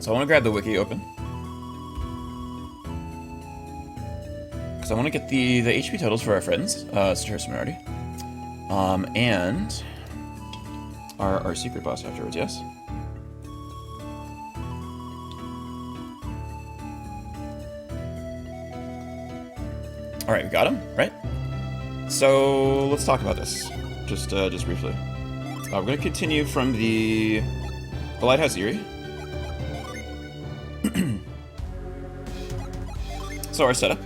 So I want to grab the wiki open. Because I want to get the HP totals for our friends, Sartoris Minority. And our secret boss afterwards, yes? Alright, we got him, right? So let's talk about this. Just briefly. We're going to continue from the Lighthouse Eyrie. So our setup.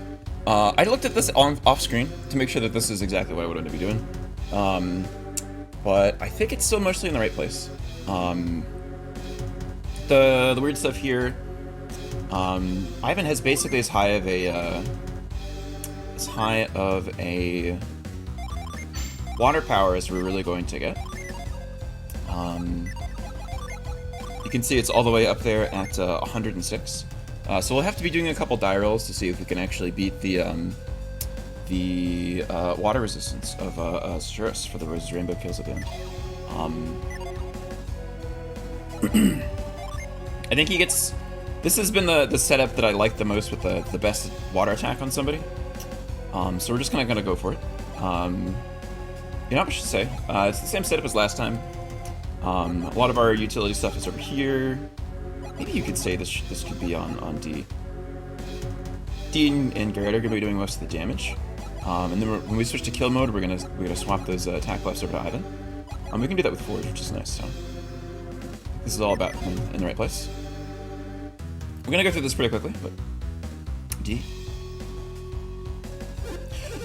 I looked at this off screen to make sure that this is exactly what I wanted to be doing. But I think it's still mostly in the right place. The weird stuff here. Ivan has basically as high of a water power as we're really going to get. You can see it's all the way up there at 106. So we'll have to be doing a couple die rolls to see if we can actually beat the water resistance of Sartoris for the Rose Rainbow kills at the end. I think he gets... This has been the setup that I like the most with the best water attack on somebody. So we're just kind of going to go for it. You know what I should say? It's the same setup as last time. A lot of our utility stuff is over here. Maybe you could say this could be on D. D and Garrett are going to be doing most of the damage. And then when we switch to kill mode, we're gonna swap those attack buffs over to Ivan. We can do that with Forge, which is nice. So this is all about in the right place. We're gonna go through this pretty quickly, but D.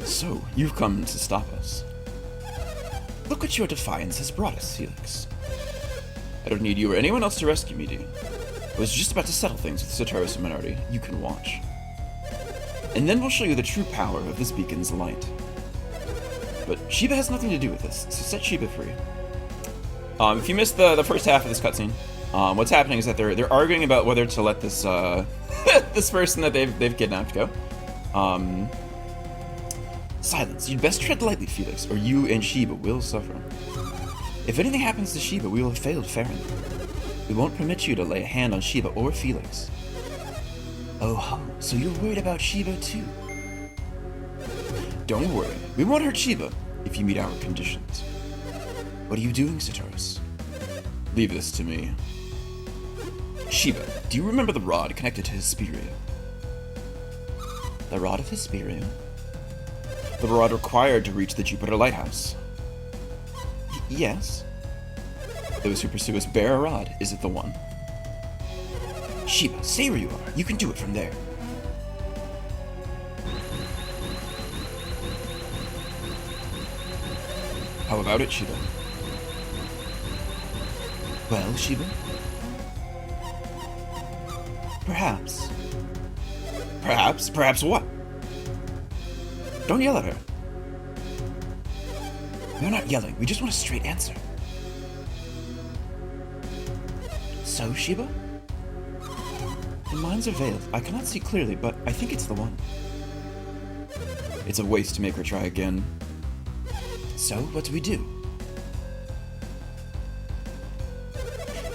So you've come to stop us. Look what your defiance has brought us, Felix. I don't need you or anyone else to rescue me, D. I was just about to settle things with Sartoris Minority. You can watch. And then we'll show you the true power of this beacon's light. But Shiba has nothing to do with this, so set Shiba free. If you missed the first half of this cutscene, what's happening is that they're arguing about whether to let this this person that they've kidnapped go. Silence. You'd best tread lightly, Felix, or you and Shiba will suffer. If anything happens to Shiba, we will have failed Farron. We won't permit you to lay a hand on Shiba or Felix. Oh ho, so you're worried about Shiba too? Don't worry, we won't hurt Shiba if you meet our conditions. What are you doing, Sartoris? Leave this to me. Shiba, do you remember the rod connected to Hesperia? The rod of Hesperia? The rod required to reach the Jupiter Lighthouse. Yes. Those who pursue us bear a rod. Is it the one? Shiba, stay where you are. You can do it from there. How about it, Shiba? Well, Shiba? Perhaps. Perhaps what? Don't yell at her. We're not yelling, we just want a straight answer. So, Shiba? The minds are veiled. I cannot see clearly, but I think it's the one. It's a waste to make her try again. So, what do we do?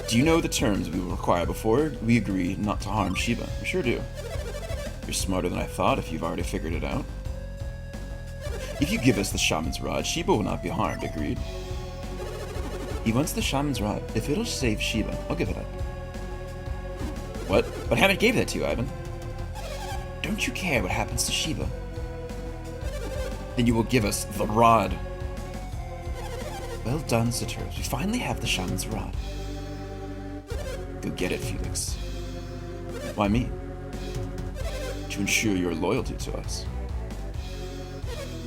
Do you know the terms we will require before we agree not to harm Shiba? We sure do. You're smarter than I thought if you've already figured it out. If you give us the Shaman's Rod, Shiba will not be harmed, agreed? He wants the Shaman's Rod. If it'll save Shiba, I'll give it up. What? But Hammett gave that to you, Ivan. Don't you care what happens to Shiba? Then you will give us the rod. Well done, Sartoris. We finally have the Shaman's Rod. Go get it, Felix. Why me? To ensure your loyalty to us.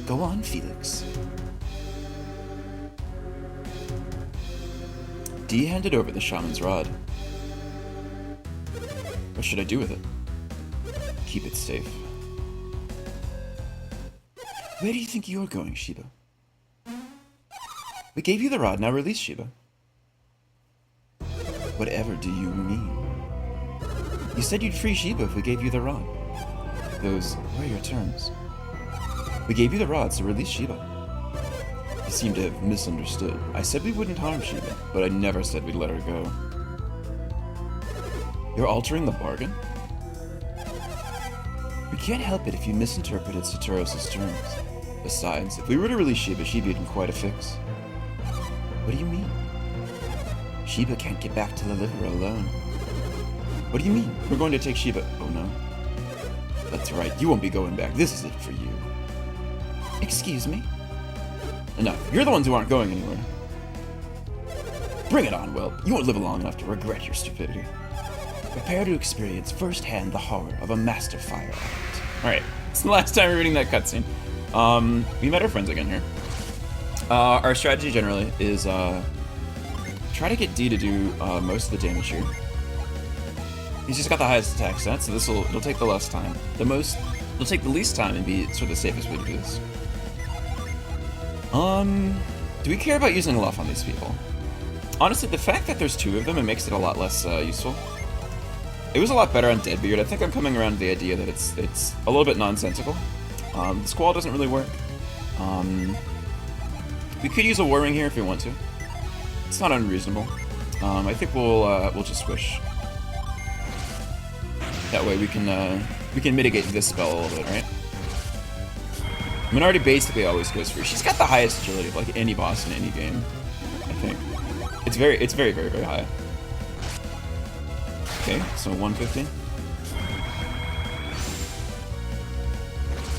Go on, Felix. D handed over the Shaman's Rod. What should I do with it? Keep it safe. Where do you think you're going, Shiba? We gave you the rod, now release Shiba. Whatever do you mean? You said you'd free Shiba if we gave you the rod. Those were your terms. We gave you the rod, so release Shiba. You seem to have misunderstood. I said we wouldn't harm Shiba, but I never said we'd let her go. You're altering the bargain? We can't help it if you misinterpreted Satoros' terms. Besides, if we were to release Shiba, she'd be in quite a fix. What do you mean? Shiba can't get back to the liver alone. What do you mean? We're going to take Shiba. Oh no. That's right, you won't be going back. This is it for you. Excuse me? Enough. You're the ones who aren't going anywhere. Bring it on, Will. You won't live long enough to regret your stupidity. Prepare to experience firsthand the horror of a master fire addict. Alright, it's the last time we're reading that cutscene. We met our friends again here. Our strategy generally is try to get D to do most of the damage here. He's just got the highest attack stat, so it'll take the less time. It'll take the least time and be sort of the safest way to do this. Do we care about using Luff on these people? Honestly, the fact that there's two of them, it makes it a lot less useful. It was a lot better on Deadbeard. I think I'm coming around to the idea that it's a little bit nonsensical. The Squall doesn't really work. We could use a War Ring here if we want to. It's not unreasonable. I think we'll just Swish. That way we can mitigate this spell a little bit, right? Minority basically always goes free. She's got the highest agility of like any boss in any game, I think. It's very, very, very high. Okay, so 150.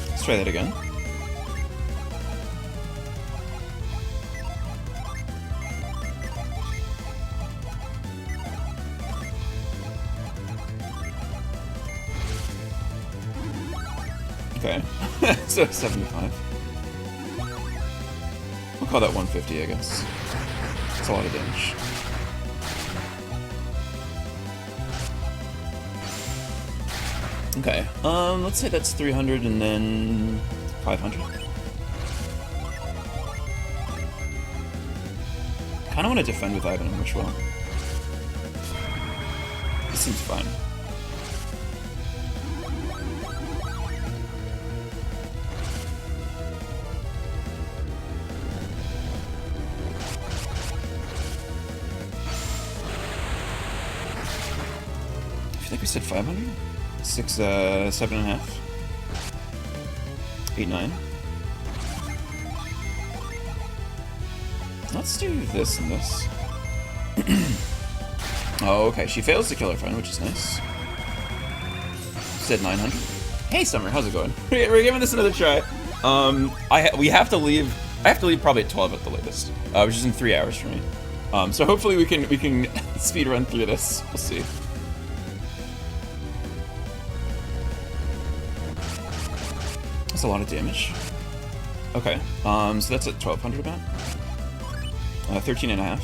Let's try that again. Okay, so 75. We'll call that 150, I guess. That's a lot of damage. Okay, let's say that's 300 and then 500. Kinda want to defend with Ivan and Wishwell. This seems fine. I think we said 500? 6, 7.5. 8, 9. Let's do this and this. Oh, okay. She fails to kill her friend, which is nice. Said 900. Hey, Summer, how's it going? We're giving this another try. We have to leave. I have to leave probably at 12 at the latest, which is in 3 hours for me. So hopefully we can speed run through this. We'll see. That's a lot of damage. Okay, so that's at 1200 about. 13 and a half.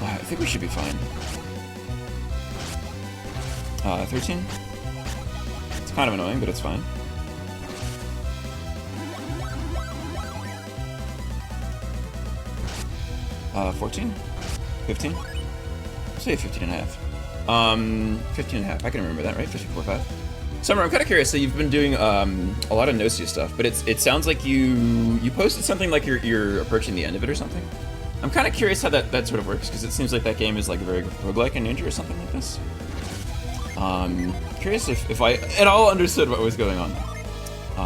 I think we should be fine. 13? It's kind of annoying, but it's fine. Uh, 14? 15? Say 15 and a half. 15 and a half. I can remember that, right? 54.5. Summer, I'm kind of curious. So you've been doing a lot of Gnosia stuff, but it sounds like you posted something like you're approaching the end of it or something. I'm kind of curious how that sort of works, because it seems like that game is like very roguelike in nature or something like this. Curious if I at all understood what was going on there.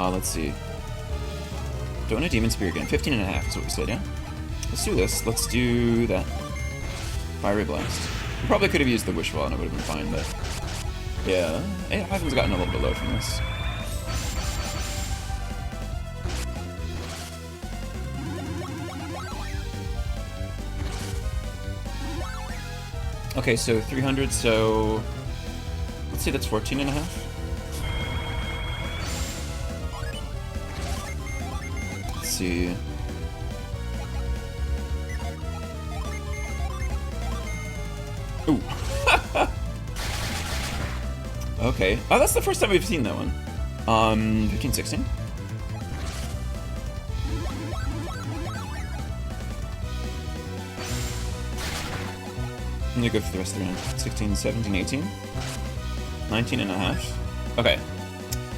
Let's see. Don't a Demon Spear again. 15 and a half is what we said, yeah? Let's do this. Let's do that. Fiery Blast. We probably could have used the Wishwell and it would have been fine, but yeah. Hyphen's gotten a little bit low from this. Okay, so 300, so let's say that's 14 and a half. Let's see. Ooh. Okay. Oh, that's the first time we've seen that one. 15, 16. I'm gonna go for the rest of the round. 16, 17, 18. 19 and a half. Okay.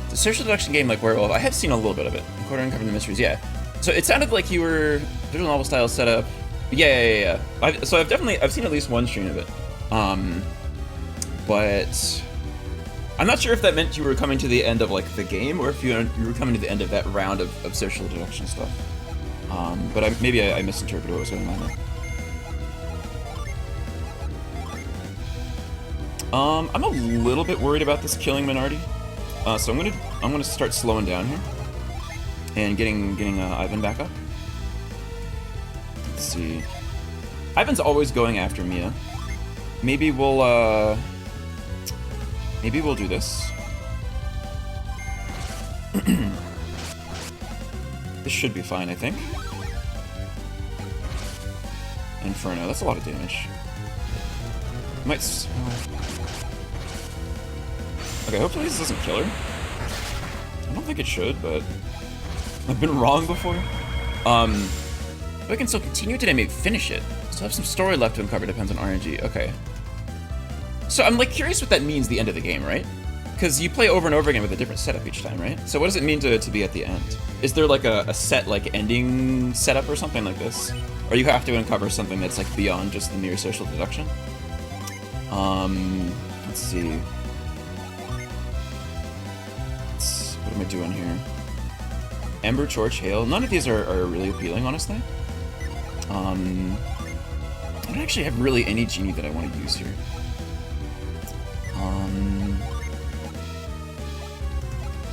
It's a social deduction game like Werewolf. I have seen a little bit of it. Quarter Uncovering the Mysteries, yeah. So it sounded like you were visual novel style setup. Yeah. I've seen at least one stream of it. But I'm not sure if that meant you were coming to the end of like the game, or if you were coming to the end of that round of social deduction stuff. But maybe I misinterpreted what was going on there. I'm a little bit worried about this killing minority, so I'm gonna start slowing down here and getting Ivan back up. Let's see. Ivan's always going after Mia. Maybe we'll do this. This should be fine, I think. Inferno, that's a lot of damage. Okay, hopefully this doesn't kill her. I don't think it should, but I've been wrong before. We can still continue today, maybe finish it. Still have some story left to uncover, depends on RNG. Okay. So I'm like curious what that means, the end of the game, right? Because you play over and over again with a different setup each time, right? So what does it mean to be at the end? Is there like a set like ending setup or something like this? Or you have to uncover something that's like beyond just the mere social deduction? Let's see. What am I doing here? Ember, Torch, Hail. None of these are really appealing, honestly. I don't actually have really any genie that I want to use here.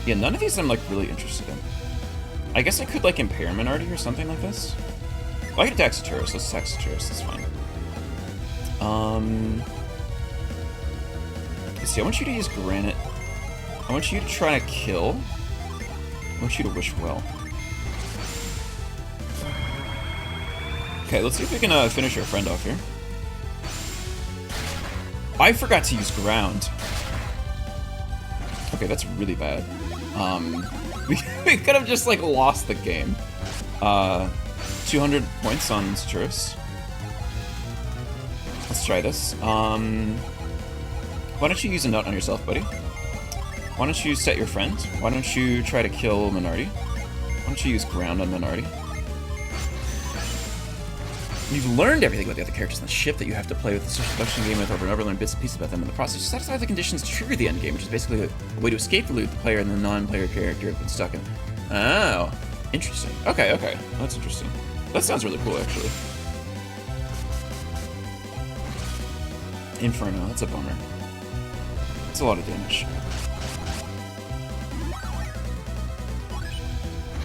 Yeah, none of these I'm like really interested in. I guess I could like impair Minority or something like this. Well, I could attack Saturis. Let's attack Saturis. That's fine. Let's see. I want you to use Granite. I want you to try to kill. I want you to wish well. Okay, let's see if we can finish our friend off here. I forgot to use ground. Okay, that's really bad. We could have just like lost the game. 200 points on Saturis. Let's try this. Why don't you use a nut on yourself, buddy? Why don't you set your friend? Why don't you try to kill Minority? Why don't you use ground on Minority? You've learned everything about the other characters on the ship that you have to play with the social deduction game with over and over, learn bits and pieces about them in the process. Satisfy the conditions to trigger the end game, which is basically a way to escape the loop the player and the non-player character have been stuck in. Oh, interesting. Okay, that's interesting. That sounds really cool, actually. Inferno, that's a bummer. That's a lot of damage.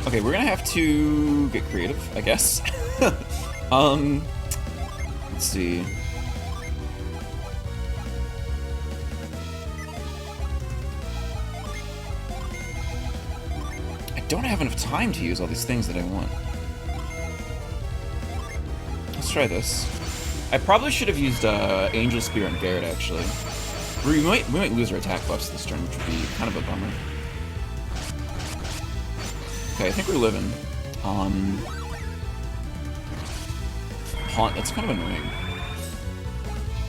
Okay, we're gonna have to get creative, I guess. Let's see. I don't have enough time to use all these things that I want. Let's try this. I probably should have used Angel Spear on Garrett, actually. We might lose our attack buffs this turn, which would be kind of a bummer. Okay, I think we're living. Haunt, that's kind of annoying.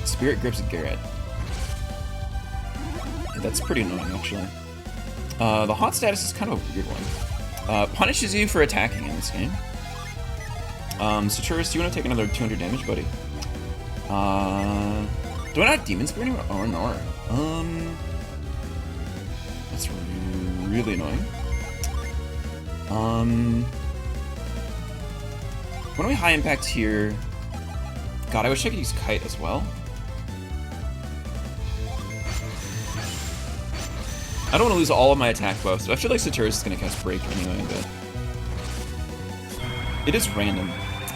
Spirit Grips Garrett. Yeah, that's pretty annoying, actually. The Haunt status is kind of a weird one. Punishes you for attacking in this game. Saturis, do you want to take another 200 damage, buddy? Do I not have Demon Spear anymore? Oh, no. That's really annoying. Why don't we high impact here? God, I wish I could use Kite as well. I don't want to lose all of my attack buffs, but I feel like Saturis is going to cast Break anyway, but it is random.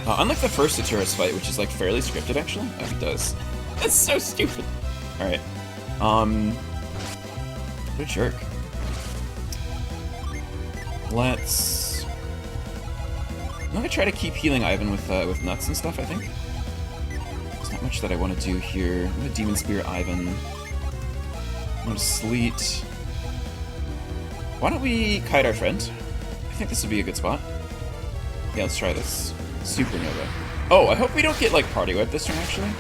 Unlike the first Saturis fight, which is like fairly scripted, actually. Oh, it does. That's so stupid. Alright. What a jerk. Let's... I'm gonna try to keep healing Ivan with nuts and stuff, I think. There's not much that I want to do here. I'm gonna Demon Spear Ivan. I'm gonna Sleet. Why don't we Kite our friend? I think this would be a good spot. Yeah, let's try this. Supernova. Oh, I hope we don't get, like, Party Whip this turn, actually.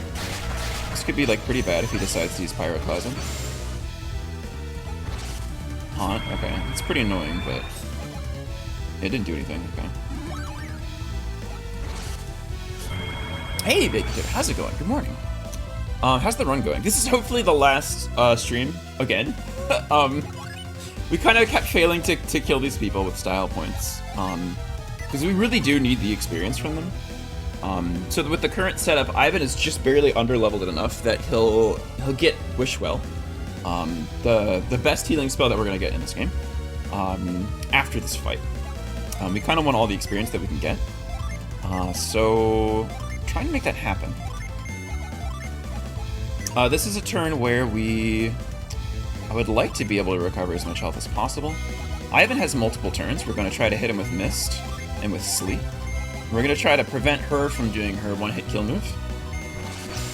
This could be, like, pretty bad if he decides to use Pyroclasm. Haunt, okay. It's pretty annoying, but... it didn't do anything, okay. Hey, Big Kid, how's it going? Good morning. How's the run going? This is hopefully the last stream again. We kind of kept failing to kill these people with style points, because we really do need the experience from them. So with the current setup, Ivan is just barely underleveled enough that he'll get Wishwell, the best healing spell that we're gonna get in this game, after this fight. We kind of want all the experience that we can get, so trying to make that happen. This is a turn where I would like to be able to recover as much health as possible. Ivan has multiple turns. We're going to try to hit him with Mist and with Sleep. We're going to try to prevent her from doing her one-hit kill move.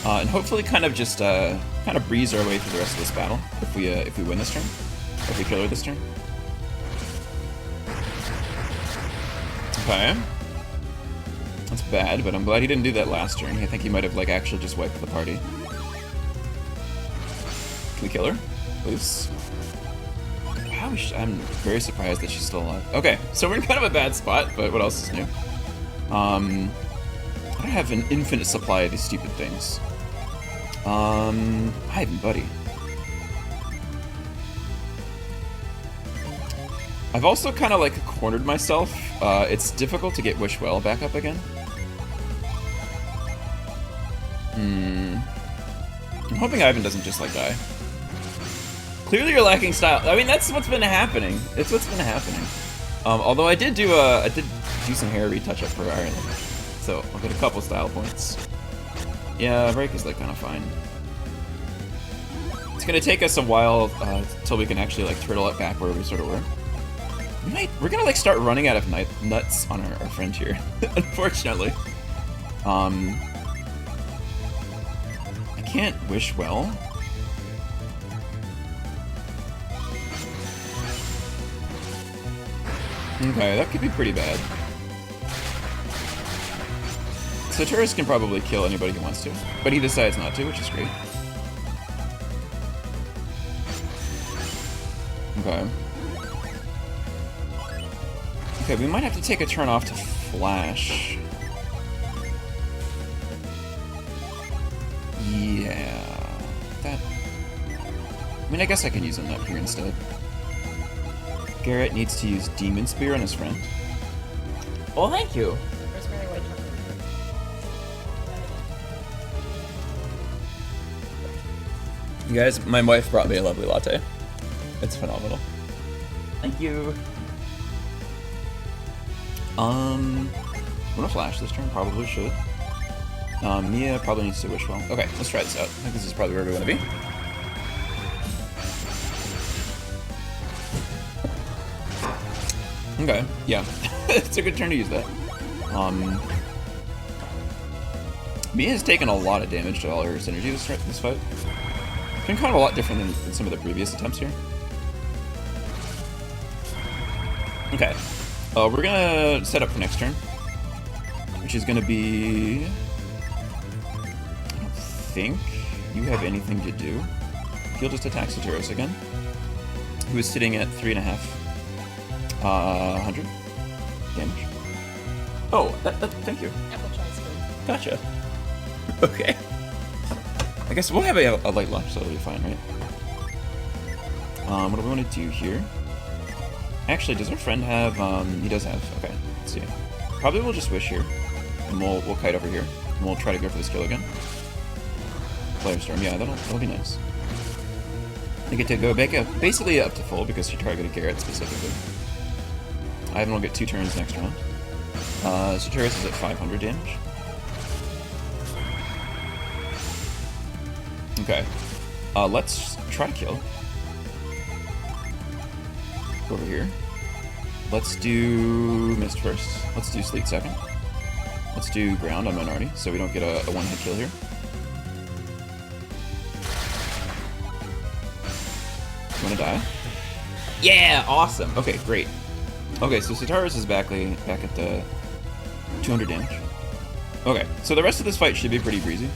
And hopefully kind of just kind of breeze our way through the rest of this battle if we win this turn. Or if we kill her this turn. Okay. That's bad, but I'm glad he didn't do that last turn. I think he might have like actually just wiped the party. Can we kill her? Please? I'm very surprised that she's still alive. Okay, so we're in kind of a bad spot, but what else is new? I don't have an infinite supply of these stupid things. Ivan, buddy. I've also kind of like cornered myself. It's difficult to get Wishwell back up again. I'm hoping Ivan doesn't just like die. Clearly you're lacking style. I mean, that's what's been happening. It's what's been happening. Although I did do some hair retouch-up for Ireland. So I'll get a couple style points. Yeah, break is like kind of fine. It's gonna take us a while until we can actually like turtle it back where we sort of were. We're gonna like start running out of nuts on our friend here, unfortunately. I can't wish well. Okay, that could be pretty bad. So Turris can probably kill anybody he wants to, but he decides not to, which is great. Okay. Okay, we might have to take a turn off to flash. Yeah. That... I mean, I guess I can use a nut here instead. Garrett needs to use Demon Spear on his friend. Oh, thank you. Rosemary white chocolate. You guys, my wife brought me a lovely latte. It's phenomenal. Thank you. I'm gonna flash this turn, probably should. Mia probably needs to wish well. Okay, let's try this out. I think this is probably where we want to be. Okay, yeah. It's a good turn to use that. Mia has taken a lot of damage to all her synergy this fight. It's been kind of a lot different than some of the previous attempts here. Okay. We're gonna set up for next turn, which is gonna be... I don't think you have anything to do. He'll just attack Saturos again, who is sitting at 3.5 100 damage. Oh, thank you. Apple choice food. Gotcha. Okay. I guess we'll have a light launch, so it'll be fine, right? What do we want to do here? Actually, does our friend have, he does have, okay, let's see. Probably we'll just wish here, and we'll kite over here, and we'll try to go for this kill again. Firestorm, yeah, that'll be nice. I get to go back up, basically up to full, because she targeted Garrett specifically. Ivan will get 2 turns next round. Saturos is at 500 damage. Okay. Let's try to kill. Go over here. Let's do Mist first. Let's do Sleep second. Let's do Ground on Minority, so we don't get a one-hit kill here. You wanna die? Yeah! Awesome! Okay, great. Okay, so Sataris is back at the 200 damage. Okay, so the rest of this fight should be pretty breezy.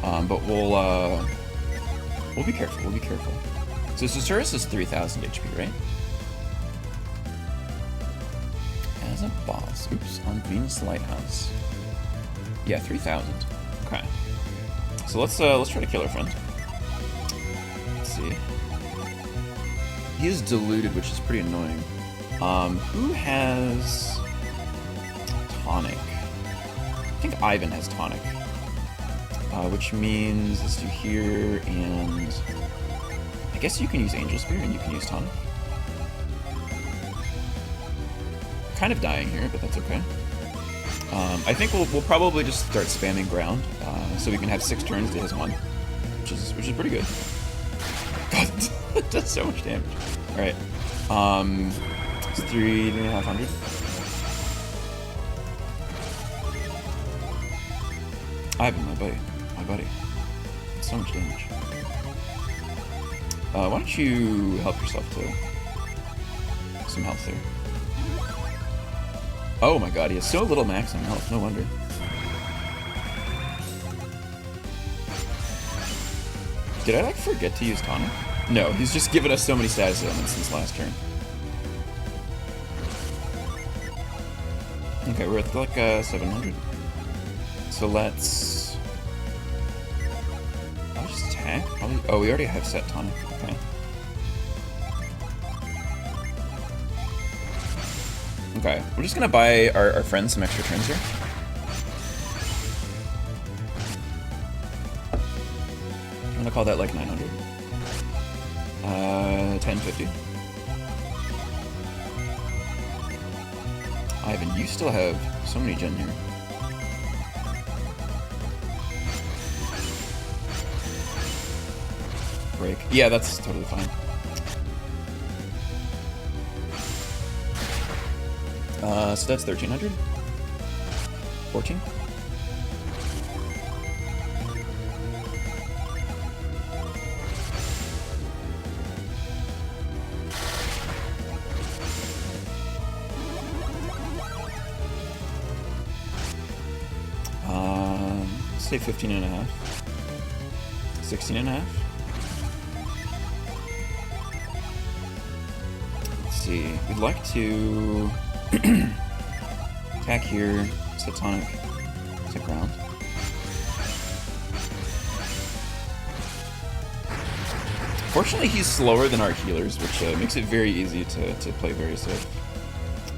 But we'll be careful, we'll be careful. So Sataris is 3000 HP, right? As a boss. Oops, on Venus Lighthouse. Yeah, 3000. Okay. So let's try to kill our friend. Let's see. He is diluted, which is pretty annoying. Who has tonic? I think Ivan has tonic. Which means let's do here, and I guess you can use Angel Spear and you can use tonic. Kind of dying here, but that's okay. I think we'll probably just start spamming ground, so we can have 6 turns to his 1, which is pretty good. God, that does so much damage. All right, it's 3,500. Ivan, my buddy, that's so much damage. Why don't you help yourself to some health there? Oh my god, he has so little maximum health, no wonder. Did I, like, forget to use tonic? No, he's just given us so many status ailments since last turn. Okay, we're at, like, 700. So let's... I'll just attack? Probably... Oh, we already have set tonic, okay. Okay, we're just gonna buy our friends some extra turns here. I'm gonna call that like 900. 1050. Ivan, you still have so many gen here. Break. Yeah, that's totally fine. So that's 1,300. 14. Say 15 and a half. 16 and a half. Let's see. We'd like to attack here, set tonic, set ground. Fortunately, he's slower than our healers, which makes it very easy to play very safe.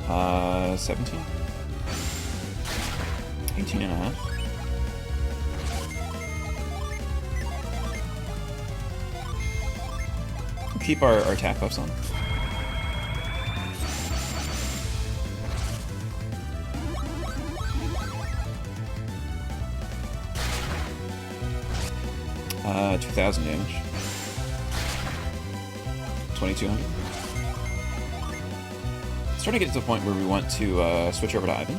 17? 18 and a half. We'll keep our attack buffs on. Uh, 2,000 damage. 2,200. Starting to get to the point where we want to switch over to Ivan.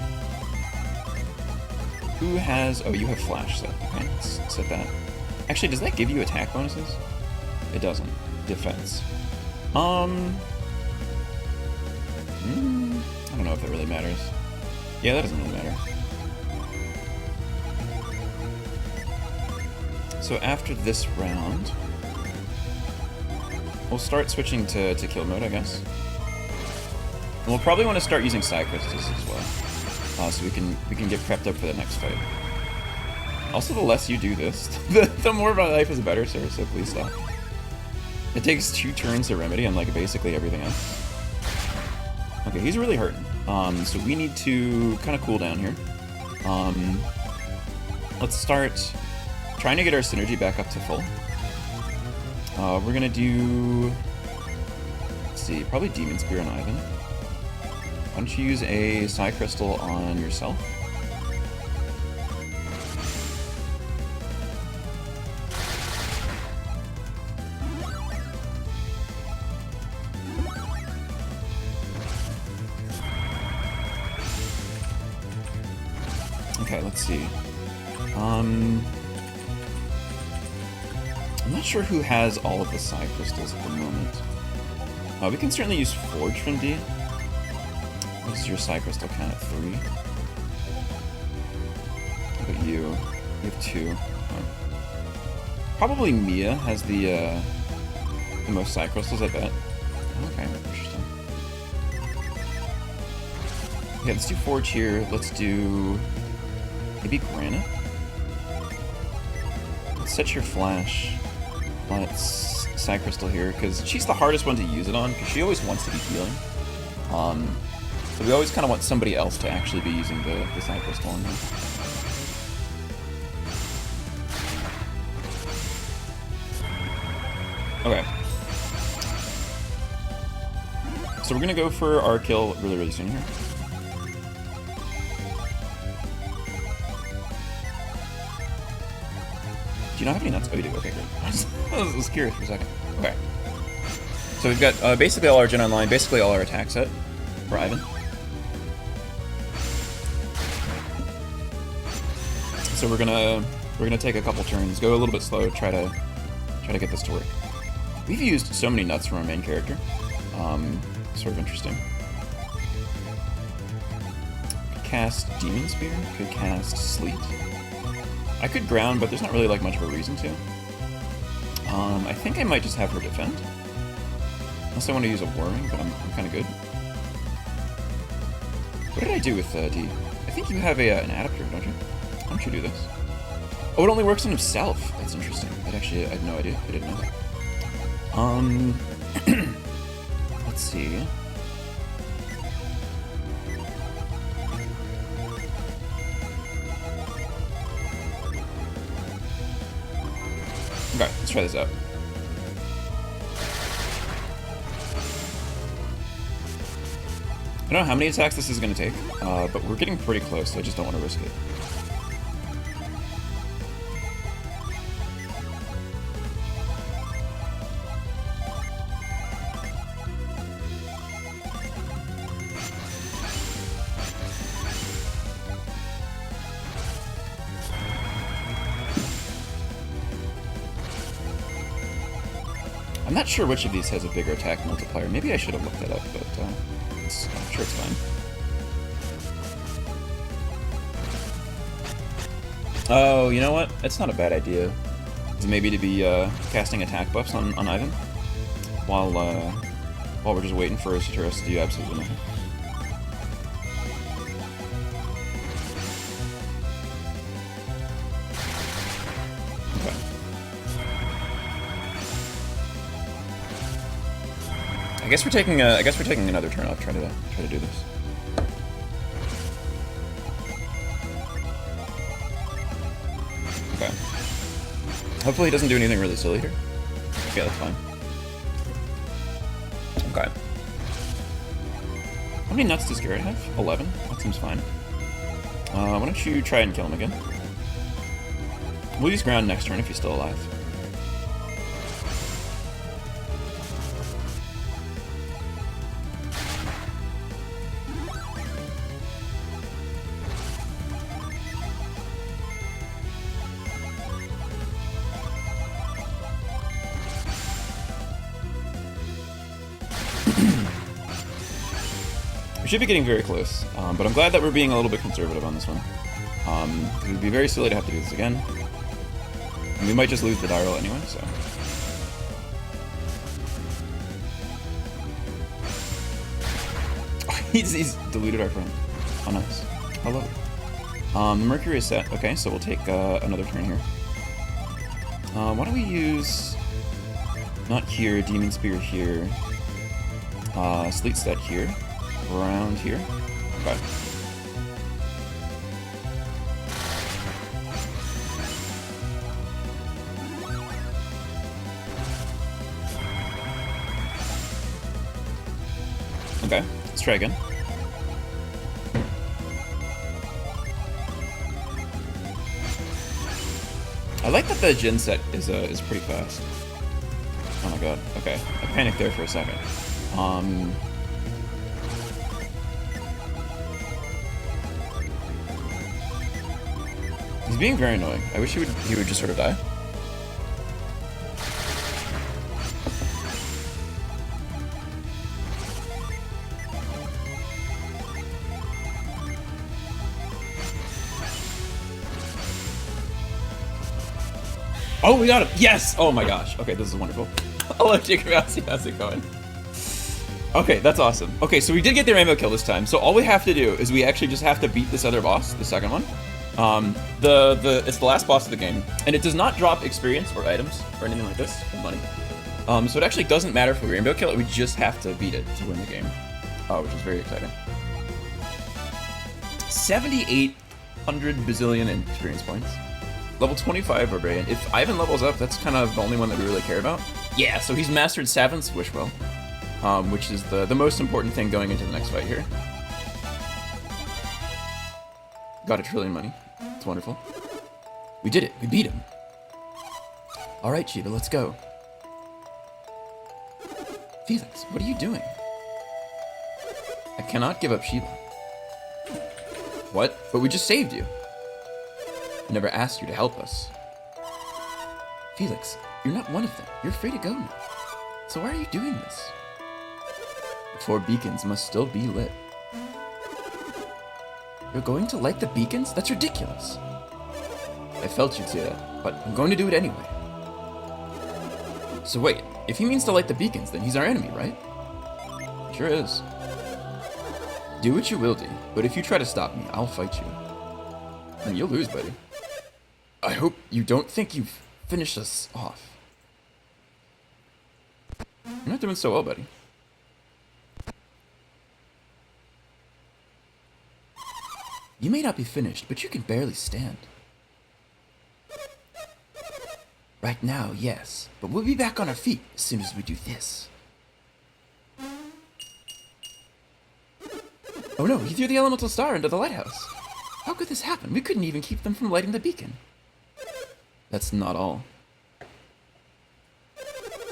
Who has... Oh, you have Flash set. Okay, let's set that. Actually, does that give you attack bonuses? It doesn't. Defense. I don't know if that really matters. Yeah, that doesn't really matter. So after this round, we'll start switching to kill mode, I guess. And we'll probably want to start using Psy Crystals as well, so we can get prepped up for the next fight. Also, the less you do this, the more my life is better, sir. So please stop. It takes 2 turns to remedy on like basically everything else. Okay, he's really hurting. So we need to kind of cool down here. Let's start trying to get our synergy back up to full. We're gonna do, let's see, probably Demon Spear on Ivan. Why don't you use a Psy Crystal on yourself? Okay, let's see. I'm not sure who has all of the Psy Crystals at the moment. We can certainly use Forge from D. What's your Psy Crystal count at 3? How about you? You have 2. Probably Mia has the most Psy Crystals, I bet. Okay, interesting. Okay, let's do Forge here. Let's do maybe Granite. set your flash. Let's Psy Crystal here, because she's the hardest one to use it on, because she always wants to be healing. So we always kind of want somebody else to actually be using the Psy Crystal on her. Okay. So we're gonna go for our kill really, really soon here. Do you not have any nuts? Oh, you do. Okay, great. I was curious for a second. Okay. So we've got basically all our gen online, basically all our attack set for Ivan. So we're gonna take a couple turns, go a little bit slow, try to get this to work. We've used so many nuts from our main character. Sort of interesting. Could cast Demon Spear, could cast Sleet. I could ground, but there's not really like much of a reason to. I think I might just have her defend. Unless I want to use a Warring, but I'm kind of good. What did I do with D? I think you have an adapter, don't you? Why don't you do this? Oh, it only works on himself. That's interesting. I had no idea. I didn't know that. Let's see. Okay, let's try this out. I don't know how many attacks this is going to take, but we're getting pretty close, so I just don't want to risk it. I'm not sure which of these has a bigger attack multiplier. Maybe I should have looked that up, but I'm sure it's fine. Oh, you know what? It's not a bad idea. It's maybe to be casting attack buffs on Ivan while we're just waiting for Saturas to do absolutely nothing. I guess we're taking another turn off. Try to do this. Okay. Hopefully he doesn't do anything really silly here. Okay, that's fine. Okay. How many nuts does Garrett have? 11. That seems fine. Why don't you try and kill him again? We'll use ground next turn if he's still alive. We should be getting very close, but I'm glad that we're being a little bit conservative on this one. It would be very silly to have to do this again. And we might just lose the die roll anyway, so. Oh, he's deleted our friend. Oh, nice. Hello. The Mercury is set. Okay, so we'll take another turn here. Why don't we use... Not here, Demon Spear here. Sleet set here. Around here. Okay. Okay, let's try again. I like that the gen set is pretty fast. Oh my god. Okay, I panicked there for a second. He's being very annoying. I wish he would just sort of die. Oh, we got him! Yes! Oh my gosh. Okay, this is wonderful. Hello, Jacob. How's it going? Okay, that's awesome. Okay, so we did get the rainbow kill this time. So all we have to do is we actually just have to beat this other boss, the second one. It's the last boss of the game, and it does not drop experience or items or anything like this, or money. So it actually doesn't matter if we rainbow kill it, we just have to beat it to win the game. Which is very exciting. 7,800 bazillion in experience points. Level 25 Barbarian. If Ivan levels up, that's kind of the only one that we really care about. Yeah, so he's mastered Savant's Wishbow, which is the most important thing going into the next fight here. Got 1 trillion money. It's wonderful. We did it. We beat him. Alright, Shiva, let's go. Felix, what are you doing? I cannot give up Shiva. What? But we just saved you. I never asked you to help us. Felix, you're not one of them. You're free to go now. So why are you doing this? The 4 beacons must still be lit. You're going to light the beacons? That's ridiculous. I felt you'd say that, but I'm going to do it anyway. So wait, if he means to light the beacons, then he's our enemy, right? Sure is. Do what you will do, but if you try to stop me, I'll fight you. And you'll lose, buddy. I hope you don't think you've finished us off. You're not doing so well, buddy. You may not be finished, but you can barely stand. Right now, yes, but we'll be back on our feet as soon as we do this. Oh no, he threw the elemental star into the lighthouse. How could this happen? We couldn't even keep them from lighting the beacon. That's not all.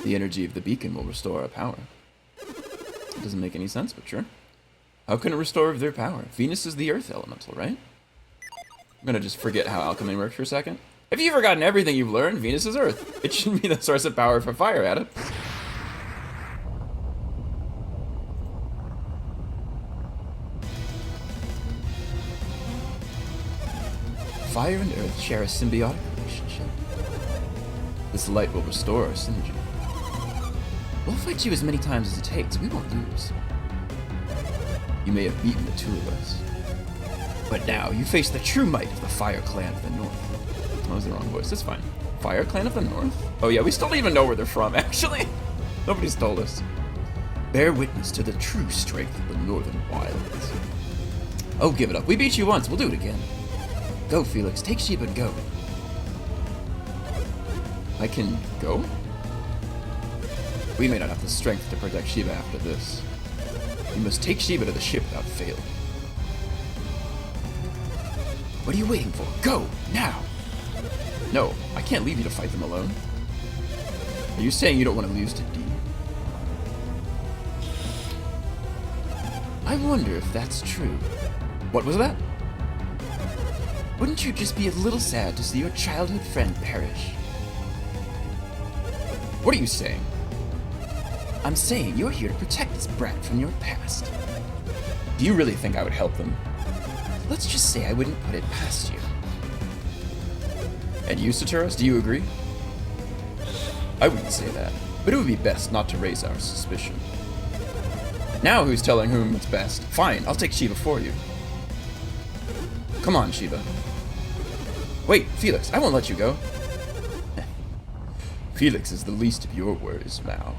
The energy of the beacon will restore our power. It doesn't make any sense, but sure. How can it restore their power? Venus is the earth elemental, right? I'm gonna just forget how alchemy works for a second. Have you forgotten everything you've learned? Venus is earth. It shouldn't be the source of power for fire, Adam. Fire and earth share a symbiotic relationship. This light will restore our synergy. We'll fight you as many times as it takes. We won't lose. You may have beaten the 2 of us. But now you face the true might of the Fire Clan of the North. That was the wrong voice. That's fine. Fire Clan of the North? Oh yeah, we still don't even know where they're from, actually. Nobody's told us. Bear witness to the true strength of the Northern Wilds. Oh, give it up. We beat you once. We'll do it again. Go, Felix. Take Sheba and go. I can go? We may not have the strength to protect Sheba after this. You must take Sheba to the ship without fail. What are you waiting for? Go! Now! No, I can't leave you to fight them alone. Are you saying you don't want to lose to D? I wonder if that's true. What was that? Wouldn't you just be a little sad to see your childhood friend perish? What are you saying? I'm saying you're here to protect this brat from your past. Do you really think I would help them? Let's just say I wouldn't put it past you. And you, Saturas, do you agree? I wouldn't say that, but it would be best not to raise our suspicion. Now who's telling whom it's best? Fine, I'll take Shiva for you. Come on, Shiva. Wait, Felix, I won't let you go. Felix is the least of your worries, Mao.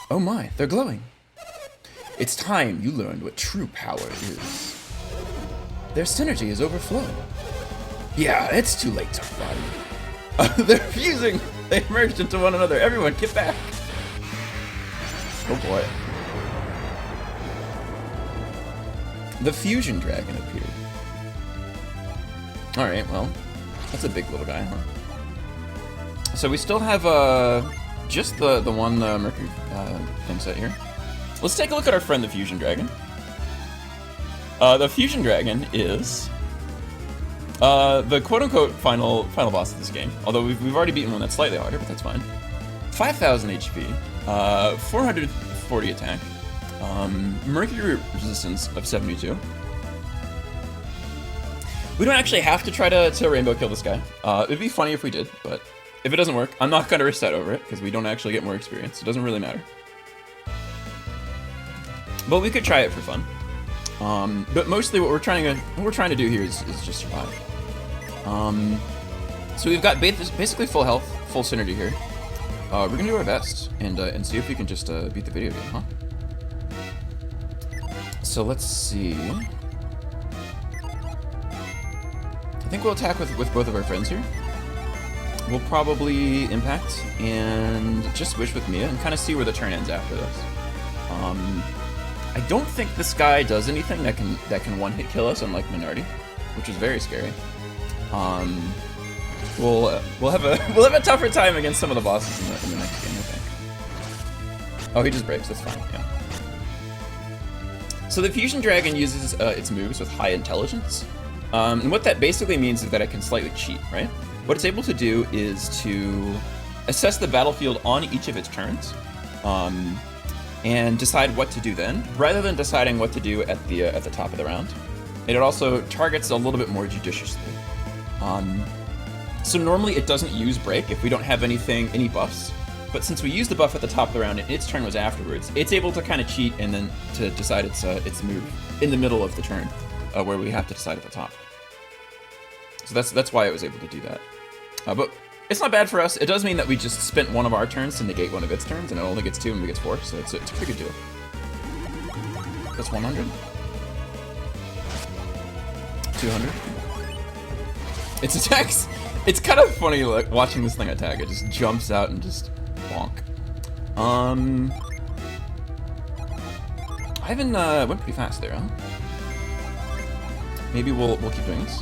Oh my, they're glowing. It's time you learned what true power is. Their synergy is overflowing. Yeah, it's too late to run. They're fusing! They merged into one another. Everyone, get back! Oh boy. The fusion dragon appeared. Alright, well, that's a big little guy, huh? So we still have just the one Mercury thing set here. Let's take a look at our friend the Fusion Dragon. The Fusion Dragon is the quote-unquote final boss of this game. Although we've already beaten one that's slightly harder, but that's fine. 5,000 HP, 440 attack, Mercury resistance of 72. We don't actually have to try to rainbow kill this guy. It'd be funny if we did, but if it doesn't work, I'm not going to reset over it, because we don't actually get more experience. It doesn't really matter. But we could try it for fun. But mostly what we're trying to do here is just survive. So we've got basically full health, full synergy here. We're gonna do our best and see if we can just beat the video game, huh? So let's see. I think we'll attack with both of our friends here. We'll probably impact and just wish with Mia and kind of see where the turn ends after this. I don't think this guy does anything that can one-hit kill us, unlike Minardi, which is very scary. We'll have a tougher time against some of the bosses in the next game, I think. Oh, he just breaks. That's fine. Yeah. So the Fusion Dragon uses its moves with high intelligence, and what that basically means is that it can slightly cheat, right? What it's able to do is to assess the battlefield on each of its turns, and decide what to do then, rather than deciding what to do at the top of the round. And it also targets a little bit more judiciously. So normally it doesn't use break if we don't have any buffs, but since we used the buff at the top of the round and its turn was afterwards, it's able to kind of cheat and then to decide its move in the middle of the turn, where we have to decide at the top. So that's why it was able to do that. But it's not bad for us. It does mean that we just spent one of our turns to negate one of its turns, and it only gets 2 and we get 4, so it's a pretty good deal. That's 100. 200. Its attacks. It's kind of funny, like, watching this thing attack. It just jumps out and just bonk. Ivan went pretty fast there, huh? Maybe we'll keep doing this.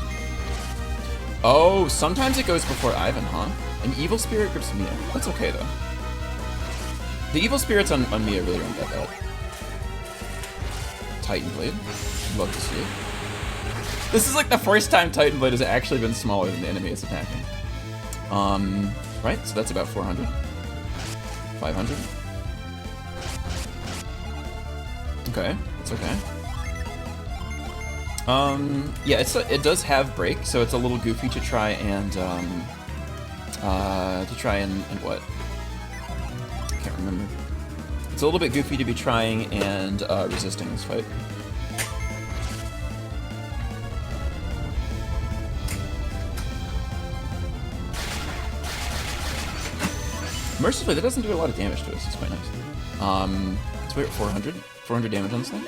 Oh, sometimes it goes before Ivan, huh? An evil spirit grips Mia. That's okay though. The evil spirits on Mia really aren't that bad. Titan Blade. Love to see it. This is like the first time Titan Blade has actually been smaller than the enemy it's attacking. Right, so that's about 400. 500. Okay, that's okay. Yeah, it does have break, so it's a little goofy to try and what? I can't remember. It's a little bit goofy to be trying and resisting this fight. Mercifully, that doesn't do a lot of damage to us. It's quite nice. So we're at 400. 400 damage on this thing.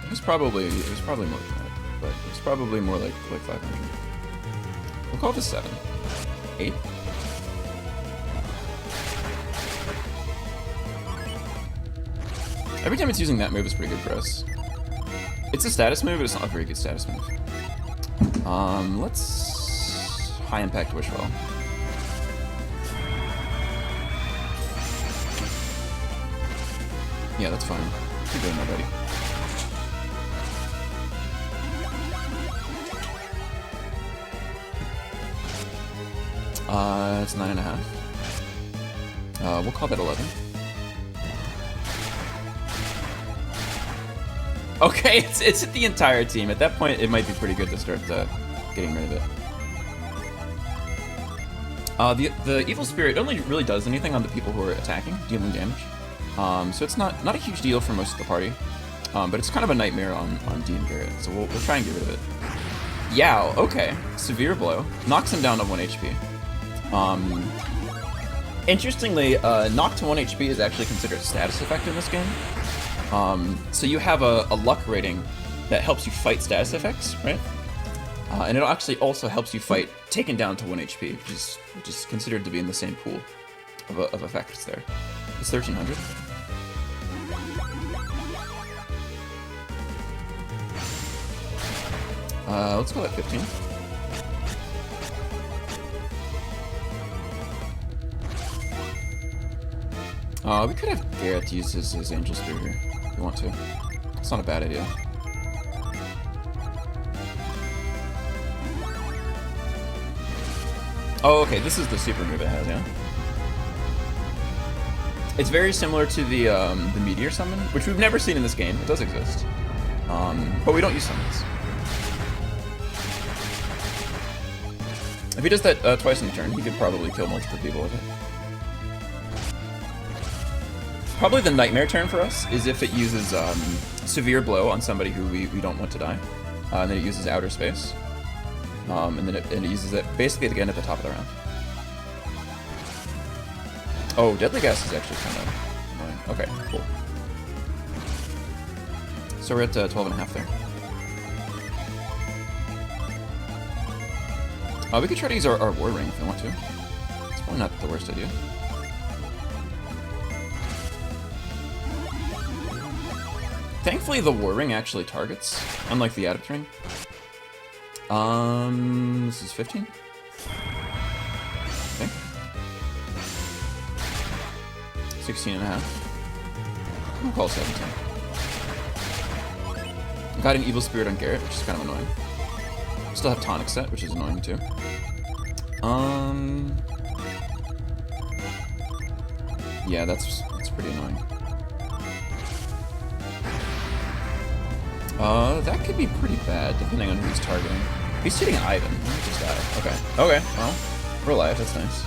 It was probably more than that, but it's probably more like 500. We'll call this 7. 8. Every time it's using that move is pretty good for us. It's a status move, but it's not a very good status move. Let's high impact Wishfall. Yeah, that's fine. Keep doing that, buddy. It's 9.5. We'll call that 11. Okay, it's hit the entire team. At that point, it might be pretty good to start getting rid of it. The evil spirit only really does anything on the people who are attacking, dealing damage. So it's not a huge deal for most of the party, but it's kind of a nightmare on Dean Garrett. So we'll try and get rid of it. Yow, okay, severe blow, knocks him down to 1 HP. Interestingly, knock to 1 HP is actually considered a status effect in this game. So you have a luck rating that helps you fight status effects, right? And it actually also helps you fight taken down to 1 HP, which is considered to be in the same pool of effects there. It's 1300. Let's call it 15. We could have Garrett use his Angel Spirit here, if we want to. It's not a bad idea. Oh, okay, this is the super move it has, yeah? It's very similar to the Meteor Summon, which we've never seen in this game. It does exist. But we don't use summons. If he does that twice in a turn, he could probably kill multiple people with it. Probably the nightmare turn for us is if it uses Severe Blow on somebody who we don't want to die. And then it uses Outer Space. And then it uses it basically again at the top of the round. Oh, Deadly Gas is actually kind of annoying. Okay, cool. So we're at 12.5 there. We could try to use our War Ring if we want to. It's probably not the worst idea. Thankfully, the War Ring actually targets, unlike the Adept Ring. This is 15? I think. 16.5. I'll call 17. Got an Evil Spirit on Garrett, which is kind of annoying. Still have Tonic set, which is annoying too. Yeah, that's pretty annoying. That could be pretty bad, depending on who he's targeting. He's shooting Ivan. Let me just die. Okay. Okay, well, we're alive. That's nice.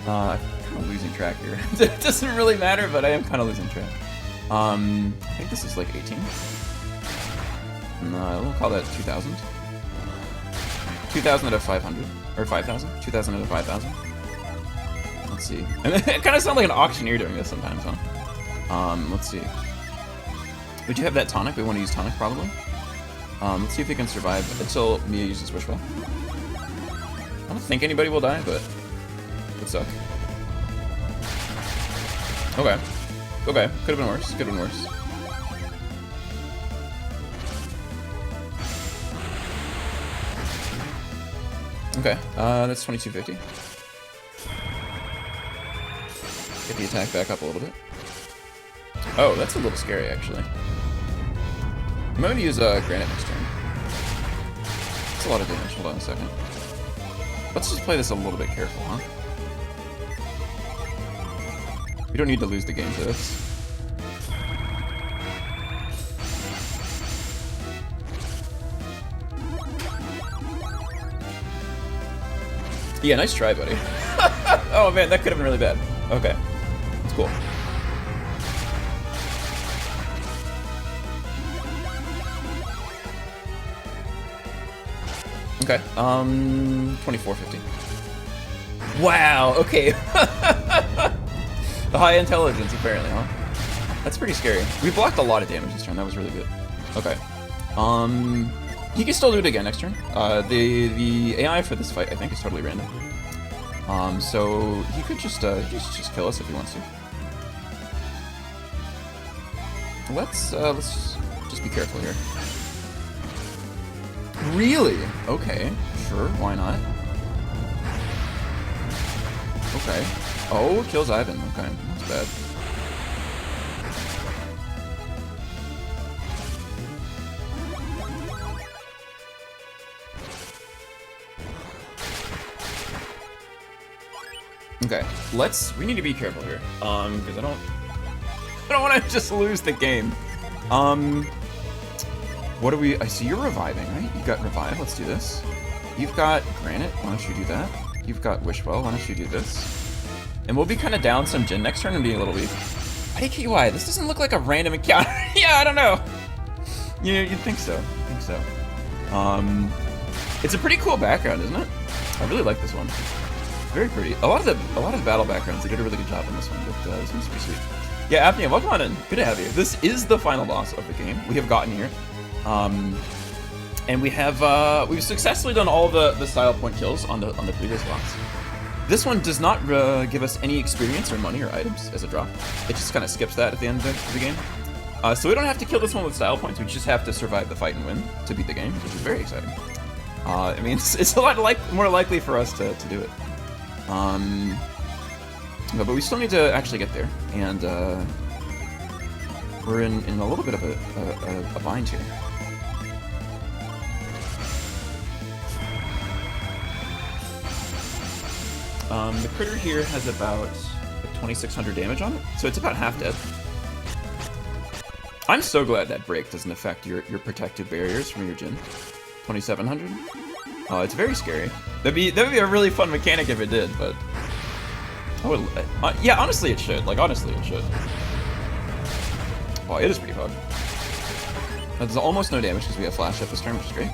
I'm kind of losing track here. It doesn't really matter, but I am kind of losing track. I think this is like 18. No, we'll call that 2,000. 2,000 out of 500. Or 5,000? 2,000 out of 5,000. Let's see. And it kind of sounds like an auctioneer doing this sometimes, huh? Let's see. Would you have that tonic? We want to use tonic, probably. Let's see if we can survive until Mia uses Wishbell. I don't think anybody will die, but it would suck. Okay. Okay. Could have been worse. Could have been worse. Okay. That's 2250. Get the attack back up a little bit. Oh, that's a little scary, actually. I'm going to use Granite next turn. That's a lot of damage. Hold on a second. Let's just play this a little bit careful, huh? We don't need to lose the game to this. Yeah, nice try, buddy. Oh man, that could have been really bad. Okay. That's cool. Okay, 2450. Wow, okay. The high intelligence, apparently, huh? That's pretty scary. We blocked a lot of damage this turn, that was really good. Okay. He can still do it again next turn. The AI for this fight, I think, is totally random. So he could just kill us if he wants to. Let's just be careful here. Really? Okay, sure, why not? Okay. Oh, it kills Ivan. Okay, that's bad. Okay, we need to be careful here, because I don't want to just lose the game. What do we, I see you're reviving, right? You got revive, let's do this. You've got Granite, why don't you do that? You've got Wishwell, why don't you do this? And we'll be kind of down some Jin next turn and be a little weak. IDKY, this doesn't look like a random encounter. Yeah, I don't know. Yeah, you'd think so, It's a pretty cool background, isn't it? I really like this one. Very pretty. A lot of the battle backgrounds, they did a really good job on this one, but this one's pretty sweet. Yeah, Apnea, welcome on in. Good to have you. This is the final boss of the game. We have gotten here. And we've successfully done all the style point kills on the previous boss. This one does not give us any experience or money or items as a drop. It just kind of skips that at the end of the game. So we don't have to kill this one with style points. We just have to survive the fight and win to beat the game, which is very exciting. I mean, it's a lot more likely for us to do it. But we still need to actually get there, and we're in a little bit of a bind here. The critter here has about 2,600 damage on it, so it's about half dead. I'm so glad that break doesn't affect your protective barriers from your Jin. 2,700. Oh, it's very scary. That'd be a really fun mechanic if it did, but yeah, honestly it should. Like honestly it should. Oh, it is pretty fun. That's almost no damage because we have flash up this turn, which is great.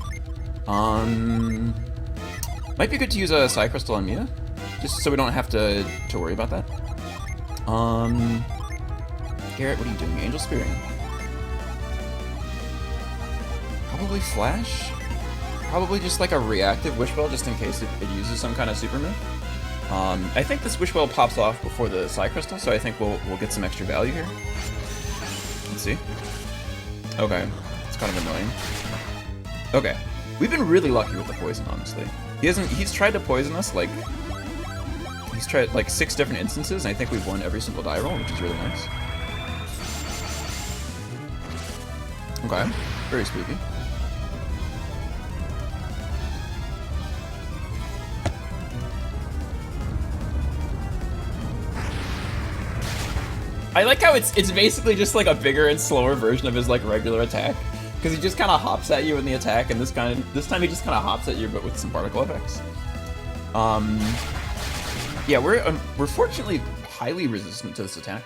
Might be good to use a Psy Crystal on Mia, just so we don't have to worry about that. Garrett, what are you doing? Angel Spearing. Probably Flash? Probably just like a reactive Wishbell, just in case it uses some kind of super move. I think this Wishbell pops off before the Psy Crystal, so I think we'll get some extra value here. Let's see. Okay, it's kind of annoying. Okay, we've been really lucky with the poison, honestly. He's tried to poison us like, he's tried like 6 different instances, and I think we've won every single die roll, which is really nice. Okay, very spooky. I like how it's basically just like a bigger and slower version of his like regular attack, because he just kind of hops at you in the attack, and this time he just kind of hops at you, but with some particle effects. Yeah, we're fortunately highly resistant to this attack.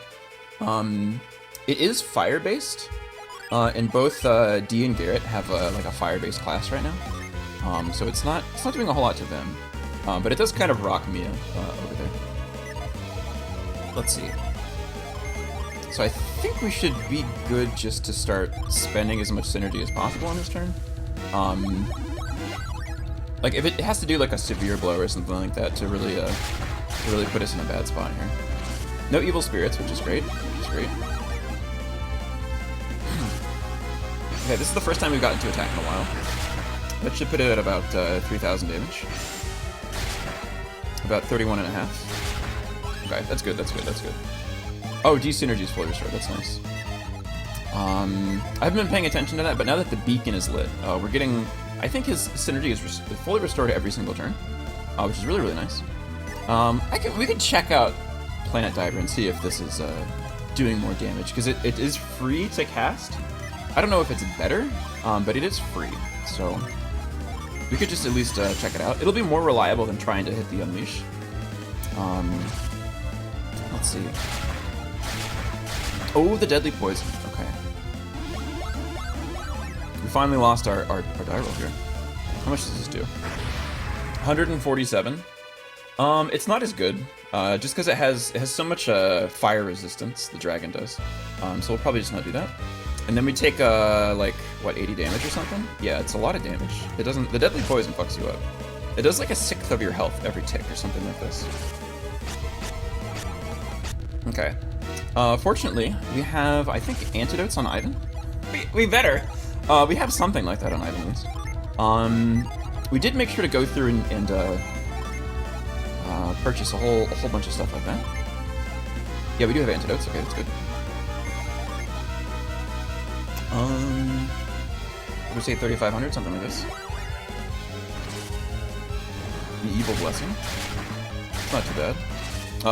It is fire based, and both Dee and Garrett have like a fire based class right now. So it's not doing a whole lot to them, but it does kind of rock Mia over there. Let's see. So I think we should be good just to start spending as much synergy as possible on this turn. Like if it has to do like a severe blow or something like that to really put us in a bad spot here. No evil spirits, which is great. Okay, this is the first time we've gotten to attack in a while. That should put it at about 3,000 damage. About 31.5. Okay, that's good. Oh, D synergy is fully restored. That's nice. I haven't been paying attention to that, but now that the beacon is lit, we're getting. I think his synergy is fully restored every single turn, which is really, really nice. We could check out Planet Diver and see if this is doing more damage, because it is free to cast. I don't know if it's better, but it is free, so we could just at least check it out. It'll be more reliable than trying to hit the Unleash. Let's see. Oh, the deadly poison. Okay. We finally lost our die roll here. How much does this do? 147. It's not as good, just because it has so much fire resistance. The dragon does. So we'll probably just not do that. And then we take like what, 80 damage or something? Yeah, it's a lot of damage. It doesn't. The deadly poison fucks you up. It does like 1/6 of your health every tick or something like this. Okay. Fortunately, we have, I think, antidotes on Ivan. We better. We have something like that on Ivan, at least. We did make sure to go through and purchase a whole bunch of stuff like that. Yeah, we do have antidotes. Okay, that's good. We say 3,500, something like this. The Evil Blessing. It's not too bad.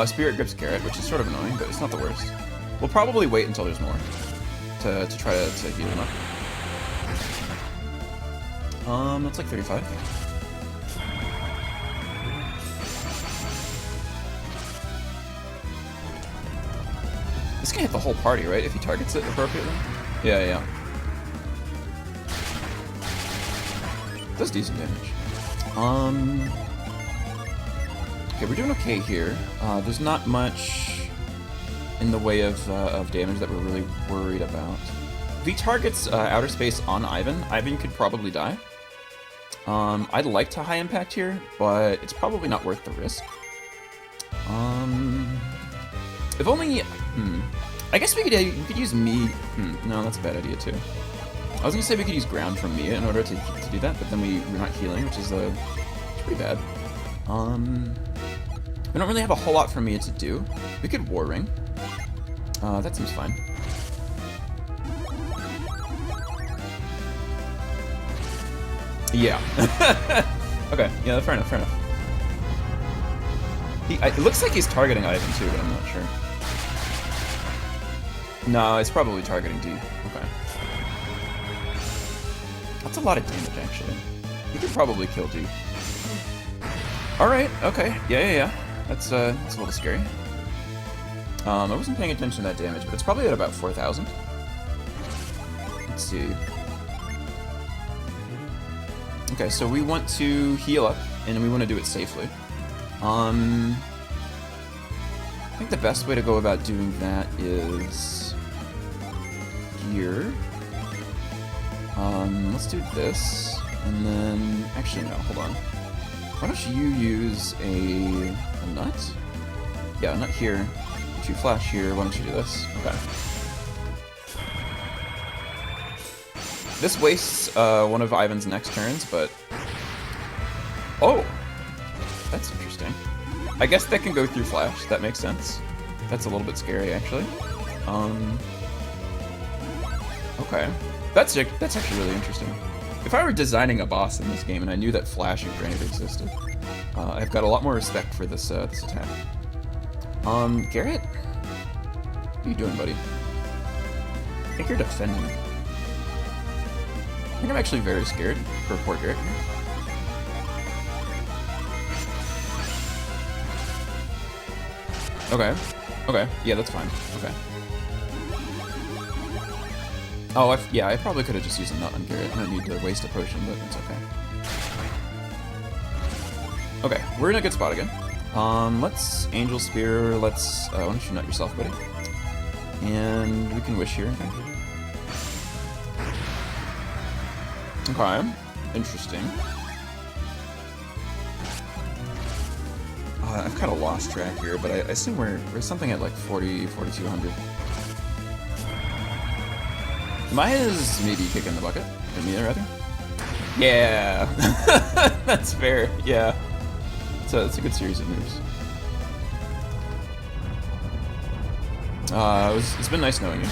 Spirit Grips Carrot, which is sort of annoying, but it's not the worst. We'll probably wait until there's more to try to heal him up. That's like 35. This can hit the whole party, right? If he targets it appropriately? Yeah. Does decent damage. Okay, we're doing okay here. There's not much in the way of damage that we're really worried about. If he targets outer space on Ivan, Ivan could probably die. I'd like to high impact here, but it's probably not worth the risk. If only... I guess we could use me... no, that's a bad idea too. I was gonna say we could use ground from Mia in order to do that, but then we're not healing, which is pretty bad. We don't really have a whole lot for Mia to do. We could War Ring. That seems fine. Yeah. Okay, yeah, fair enough. It looks like he's targeting Ivan too, but I'm not sure. No, it's probably targeting D. Okay. That's a lot of damage, actually. He could probably kill D. Alright, okay. Yeah. That's a little scary. I wasn't paying attention to that damage, but it's probably at about 4,000. Let's see. Okay, so we want to heal up, and we want to do it safely. I think the best way to go about doing that is here. Let's do this, and then actually no, hold on. Why don't you use a nut? Yeah, a nut here. If you flash here, why don't you do this? Okay. This wastes one of Ivan's next turns, but oh, that's interesting. I guess that can go through flash. That makes sense. That's a little bit scary, actually. Okay. That's actually really interesting. If I were designing a boss in this game and I knew that flash and grenade existed, I've got a lot more respect for this this attack. Garrett? What are you doing, buddy? I think you're defending. I think I'm actually very scared for poor Garrett. Okay, yeah, that's fine. Okay. Oh, yeah, I probably could have just used a nut on Garrett. I don't need to waste a potion, but it's okay. Okay, we're in a good spot again. Let's Angel Spear, let's, why don't you nut yourself, buddy? And we can wish here, I think. Okay, interesting. I've kind of lost track here, but I assume we're something at like 4,200. Maya's maybe kicking the bucket. Or me, rather. Yeah, that's fair. Yeah, it's a good series of moves. It's been nice knowing you.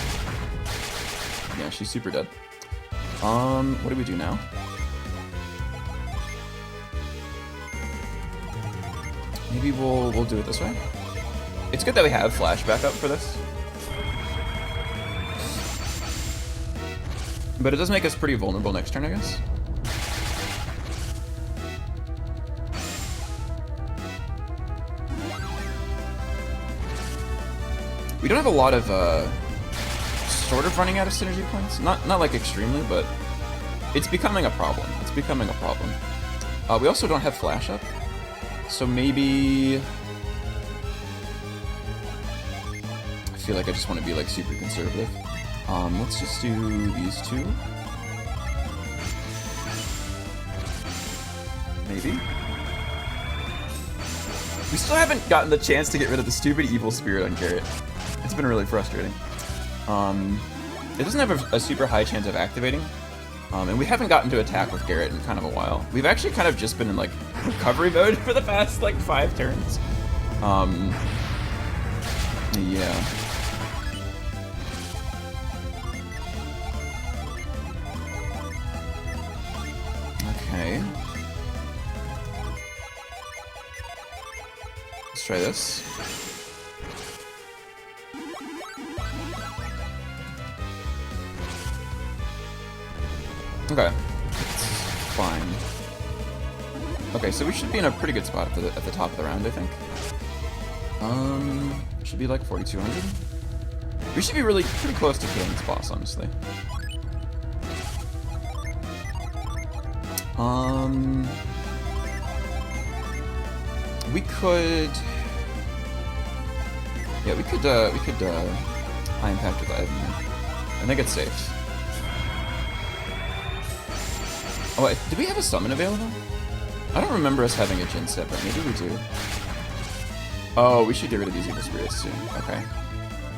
Yeah, she's super dead. What do we do now? Maybe we'll do it this way. It's good that we have flash backup for this. But it does make us pretty vulnerable next turn, I guess. We don't have a lot of, sort of running out of synergy points. Not like extremely, but it's becoming a problem. It's becoming a problem. We also don't have flash up. So maybe... I feel like I just want to be, like, super conservative. Let's just do these two. Maybe. We still haven't gotten the chance to get rid of the stupid evil spirit on Garrett. It's been really frustrating. It doesn't have a super high chance of activating. And we haven't gotten to attack with Garrett in kind of a while. We've actually kind of just been in, like, recovery mode for the past, like, 5 turns. Yeah. Okay. Let's try this. Okay. It's fine. Okay, so we should be in a pretty good spot at the top of the round, I think. Should be like 4,200. We should be really pretty close to killing this boss, honestly. We could... Yeah, we could high impact with Ivan here. I think it's safe. Oh wait, do we have a summon available? I don't remember us having a Jin set, but maybe we do. Oh, we should get rid of these evil spirits soon. Okay.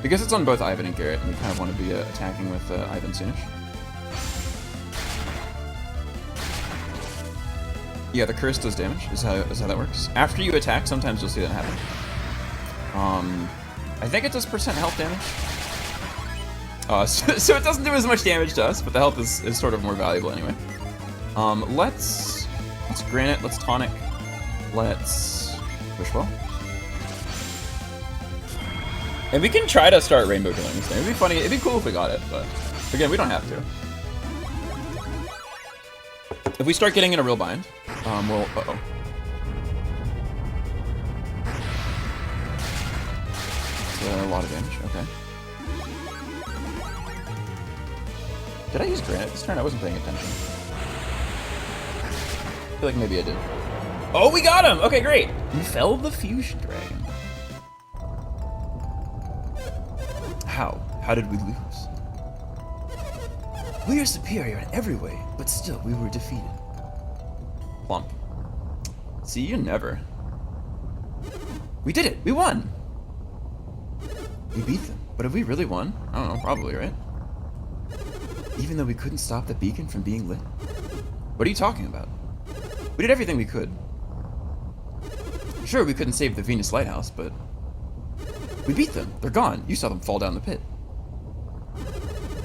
Because it's on both Ivan and Garrett, and we kind of want to be attacking with Ivan soonish. Yeah, the curse does damage, is how that works. After you attack, sometimes you'll see that happen. I think it does % health damage. So it doesn't do as much damage to us, but the health is sort of more valuable anyway. Let's Granite, let's Tonic, let's Wishwell. And we can try to start rainbow killing this thing. It'd be funny, it'd be cool if we got it, but again, we don't have to. If we start getting in a real bind, we'll, a lot of damage. Okay. Did I use Granite this turn? I wasn't paying attention. I feel like maybe I did. Oh, we got him! Okay, great. We felled the Fusion Dragon. How? How did we lose? We are superior in every way, but still we were defeated. Plump. See you never. We did it! We won! We beat them, but have we really won? I don't know, probably, right? Even though we couldn't stop the beacon from being lit? What are you talking about? We did everything we could. Sure, we couldn't save the Venus Lighthouse, but... we beat them. They're gone. You saw them fall down the pit.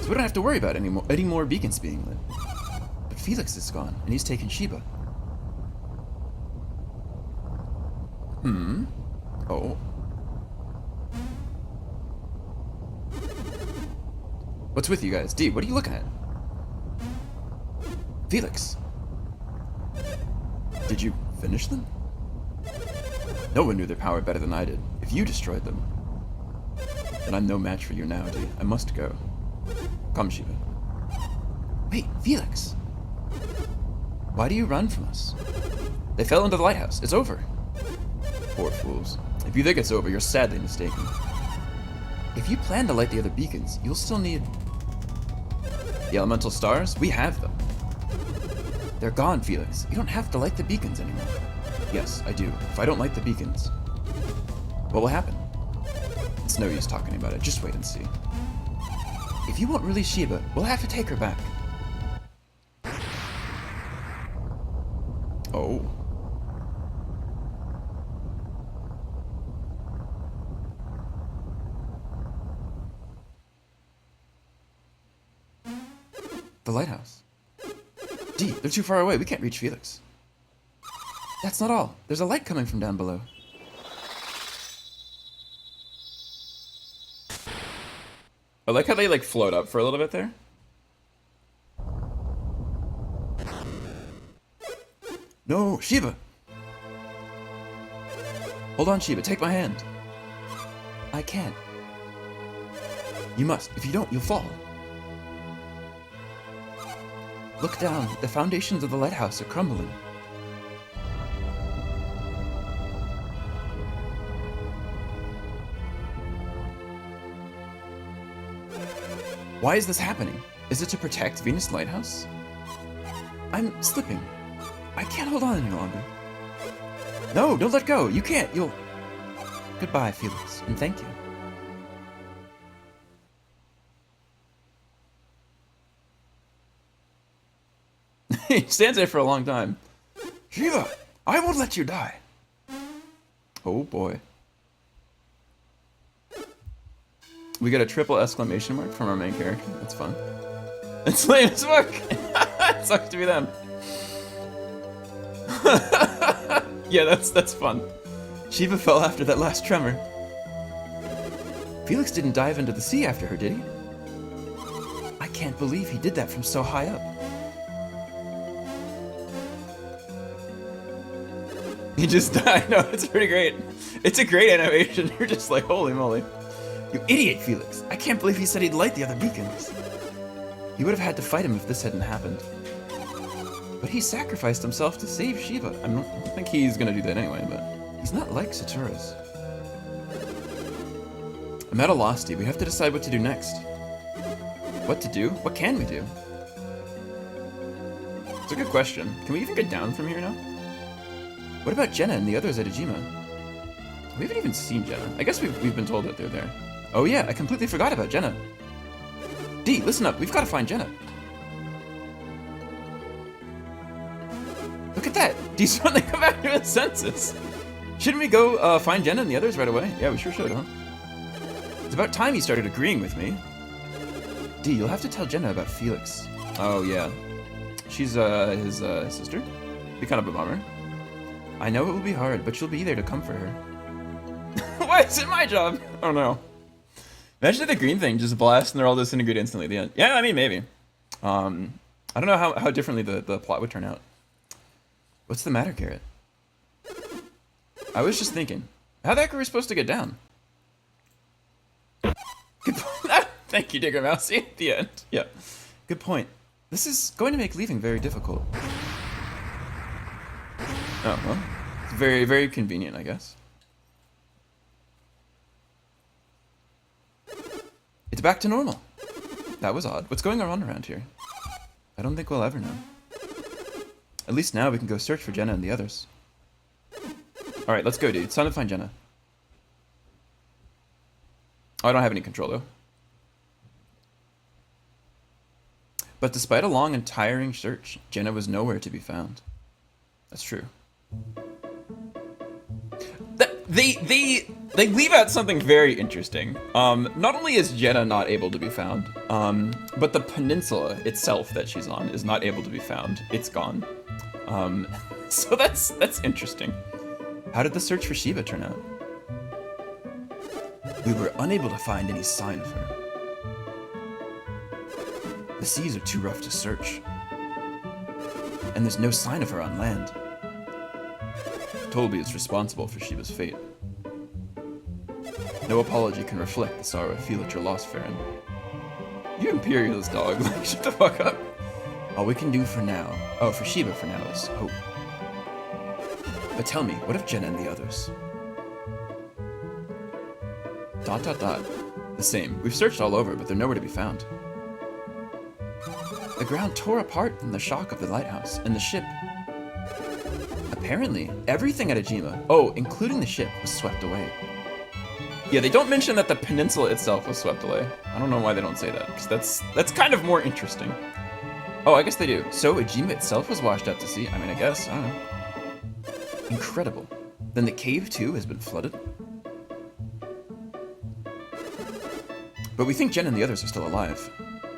So we don't have to worry about any more beacons being lit. But Felix is gone, and he's taken Sheba. Oh. What's with you guys? D, what are you looking at? Felix. Did you finish them? No one knew their power better than I did. If you destroyed them, then I'm no match for you now, D. I must go. Come, Sheba. Wait, Felix. Why do you run from us? They fell into the lighthouse. It's over. Poor fools. If you think it's over, you're sadly mistaken. If you plan to light the other beacons, you'll still need... the elemental stars? We have them. They're gone, Felix. You don't have to light the beacons anymore. Yes, I do. If I don't light the beacons, what will happen? It's no use talking about it. Just wait and see. If you won't release Sheba, we'll have to take her back. Oh. The lighthouse. D, they're too far away. We can't reach Felix. That's not all. There's a light coming from down below. I like how they like float up for a little bit there. No, Sheba. Hold on, Sheba. Take my hand. I can't. You must. If you don't, you'll fall. Look down. The foundations of the lighthouse are crumbling. Why is this happening? Is it to protect Venus Lighthouse? I'm slipping. I can't hold on any longer. No, don't let go. You can't. You'll... Goodbye, Felix, and thank you. He stands there for a long time. Shiva, I won't let you die. Oh boy. We got a triple exclamation mark from our main character. That's fun. It's lame as fuck. It sucks to be them. Yeah, that's fun. Shiva fell after that last tremor. Felix didn't dive into the sea after her, did he? I can't believe he did that from so high up. He just died. No, it's pretty great. It's a great animation. You're just like, holy moly. You idiot, Felix. I can't believe he said he'd light the other beacons. He would have had to fight him if this hadn't happened. But he sacrificed himself to save Shiva. I don't think he's gonna do that anyway, but he's not like Saturas. I'm at a loss, Steve. We have to decide what to do next. What to do? What can we do? It's a good question. Can we even get down from here now? What about Jenna and the others at Ejima? We haven't even seen Jenna. I guess we've been told that they're there. Oh yeah, I completely forgot about Jenna. D, listen up. We've got to find Jenna. Look at that. D's finally come back to his senses. Shouldn't we go find Jenna and the others right away? Yeah, we sure should, huh? It's about time he started agreeing with me. D, you'll have to tell Jenna about Felix. Oh yeah. She's his sister? Be kind of a bummer. I know it will be hard, but you'll be there to comfort her. Why is it my job? Oh no. Imagine if the green thing just blasts and they're all disintegrate instantly at the end. Yeah, I mean, maybe. I don't know how differently the plot would turn out. What's the matter, Garrett? I was just thinking, how the heck are we supposed to get down? Good point. Thank you, Digger Mousy, at the end. Yeah. Good point. This is going to make leaving very difficult. Oh, well. It's very, very convenient, I guess. It's back to normal. That was odd. What's going on around here? I don't think we'll ever know. At least now we can go search for Jenna and the others. Alright, let's go, dude. It's time to find Jenna. Oh, I don't have any control, though. But despite a long and tiring search, Jenna was nowhere to be found. That's true. They leave out something very interesting. Not only is Jenna not able to be found, but the peninsula itself that she's on is not able to be found. It's gone. So that's interesting. How did the search for Shiba turn out? We were unable to find any sign of her. The seas are too rough to search. And there's no sign of her on land. Toby is responsible for Shiba's fate. No apology can reflect the sorrow I feel at your loss, Farron. You imperialist dog, like, shut the fuck up. All we can do for now, for Shiba for now, is hope. But tell me, what of Jenna and the others? ... The same. We've searched all over, but they're nowhere to be found. The ground tore apart from the shock of the lighthouse, and the ship. Apparently, everything at Ejima, including the ship, was swept away. Yeah, they don't mention that the peninsula itself was swept away. I don't know why they don't say that, because that's kind of more interesting. Oh, I guess they do. So Ejima itself was washed out to sea? I mean, I guess. I don't know. Incredible. Then the cave, too, has been flooded? But we think Jen and the others are still alive.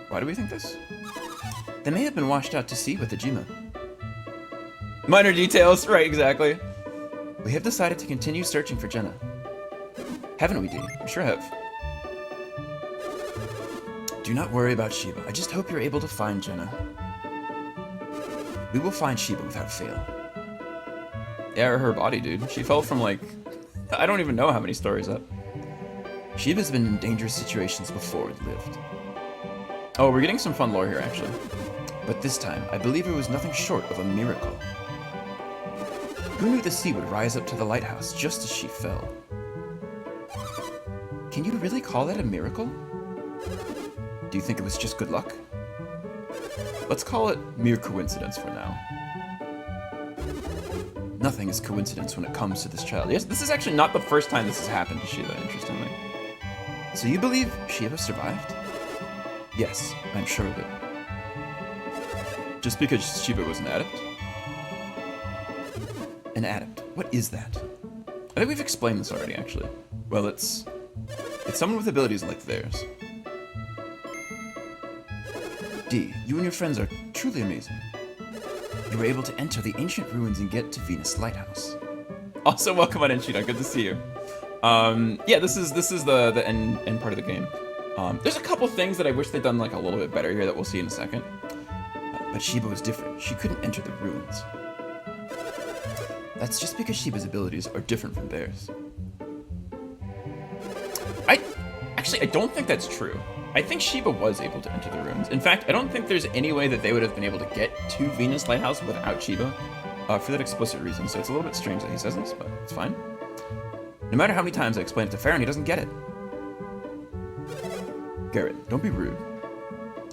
Why do we think this? They may have been washed out to sea with Ejima. Minor details, right, exactly. We have decided to continue searching for Jenna. Haven't we, Dee? We sure have. Do not worry about Shiba. I just hope you're able to find Jenna. We will find Shiba without fail. Yeah, her body, dude. She fell from, like, I don't even know how many stories up. Shiba's been in dangerous situations before and lived. Oh, we're getting some fun lore here, actually. But this time, I believe it was nothing short of a miracle. Who knew the sea would rise up to the lighthouse just as she fell? Can you really call that a miracle? Do you think it was just good luck? Let's call it mere coincidence for now. Nothing is coincidence when it comes to this child. Yes, this is actually not the first time this has happened to Shiba, interestingly. So you believe Shiba survived? Yes, I'm sure of it. Just because Shiba was an adept? An adept. What is that? I think we've explained this already, actually. Well, it's someone with abilities like theirs. D, you and your friends are truly amazing. You were able to enter the ancient ruins and get to Venus Lighthouse. Also, welcome on Enshina. Good to see you. Yeah, this is the end part of the game. There's a couple things that I wish they'd done like a little bit better here that we'll see in a second. But Shiba was different. She couldn't enter the ruins. That's just because Shiba's abilities are different from theirs. I don't think that's true. I think Shiba was able to enter the ruins. In fact, I don't think there's any way that they would have been able to get to Venus Lighthouse without Shiba, for that explicit reason. So it's a little bit strange that he says this, but it's fine. No matter how many times I explain it to Farron, he doesn't get it. Garrett, don't be rude.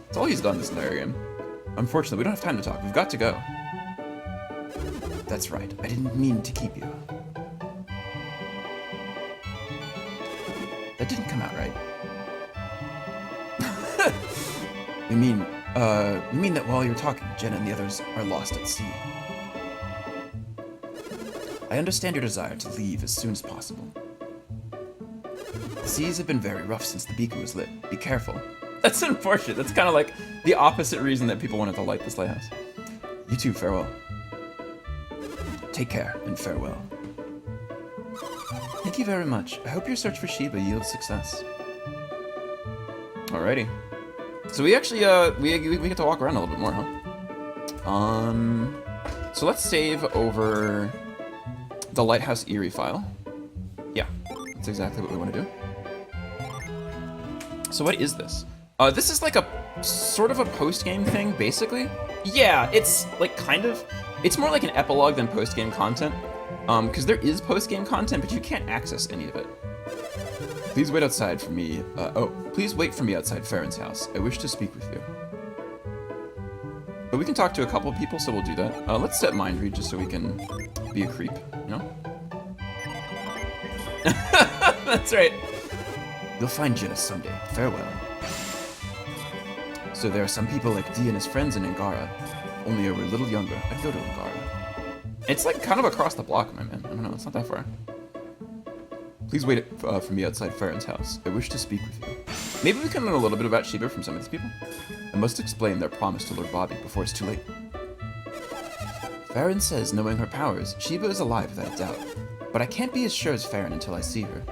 That's all he's done this entire game. Unfortunately, we don't have time to talk. We've got to go. That's right. I didn't mean to keep you. That didn't come out right. We mean that while you're talking, Jenna and the others are lost at sea. I understand your desire to leave as soon as possible. The seas have been very rough since the beacon was lit. Be careful. That's unfortunate. That's kind of like the opposite reason that people wanted to light this lighthouse. You too, farewell. Take care, and farewell. Thank you very much. I hope your search for Shiba yields success. Alrighty. So we actually, we get to walk around a little bit more, huh? So let's save over the Lighthouse Eerie file. Yeah, that's exactly what we want to do. So what is this? This is like a sort of a post-game thing, basically. Yeah, it's like kind of. It's more like an epilogue than post-game content, because there is post-game content, but you can't access any of it. Please wait outside for me. Please wait for me outside Farron's house. I wish to speak with you. But we can talk to a couple of people, so we'll do that. Let's set mind read just so we can be a creep, you know? That's right. You'll find Jenna someday. Farewell. So there are some people like Dee and his friends in Angara. Only they were a little younger. I'd go to Angara. It's like kind of across the block, my man. I don't know, it's not that far. Please wait for me outside Farron's house. I wish to speak with you. Maybe we can learn a little bit about Sheba from some of these people. I must explain their promise to Lord Bobby before it's too late. Farron says, knowing her powers, Sheba is alive without a doubt. But I can't be as sure as Farron until I see her.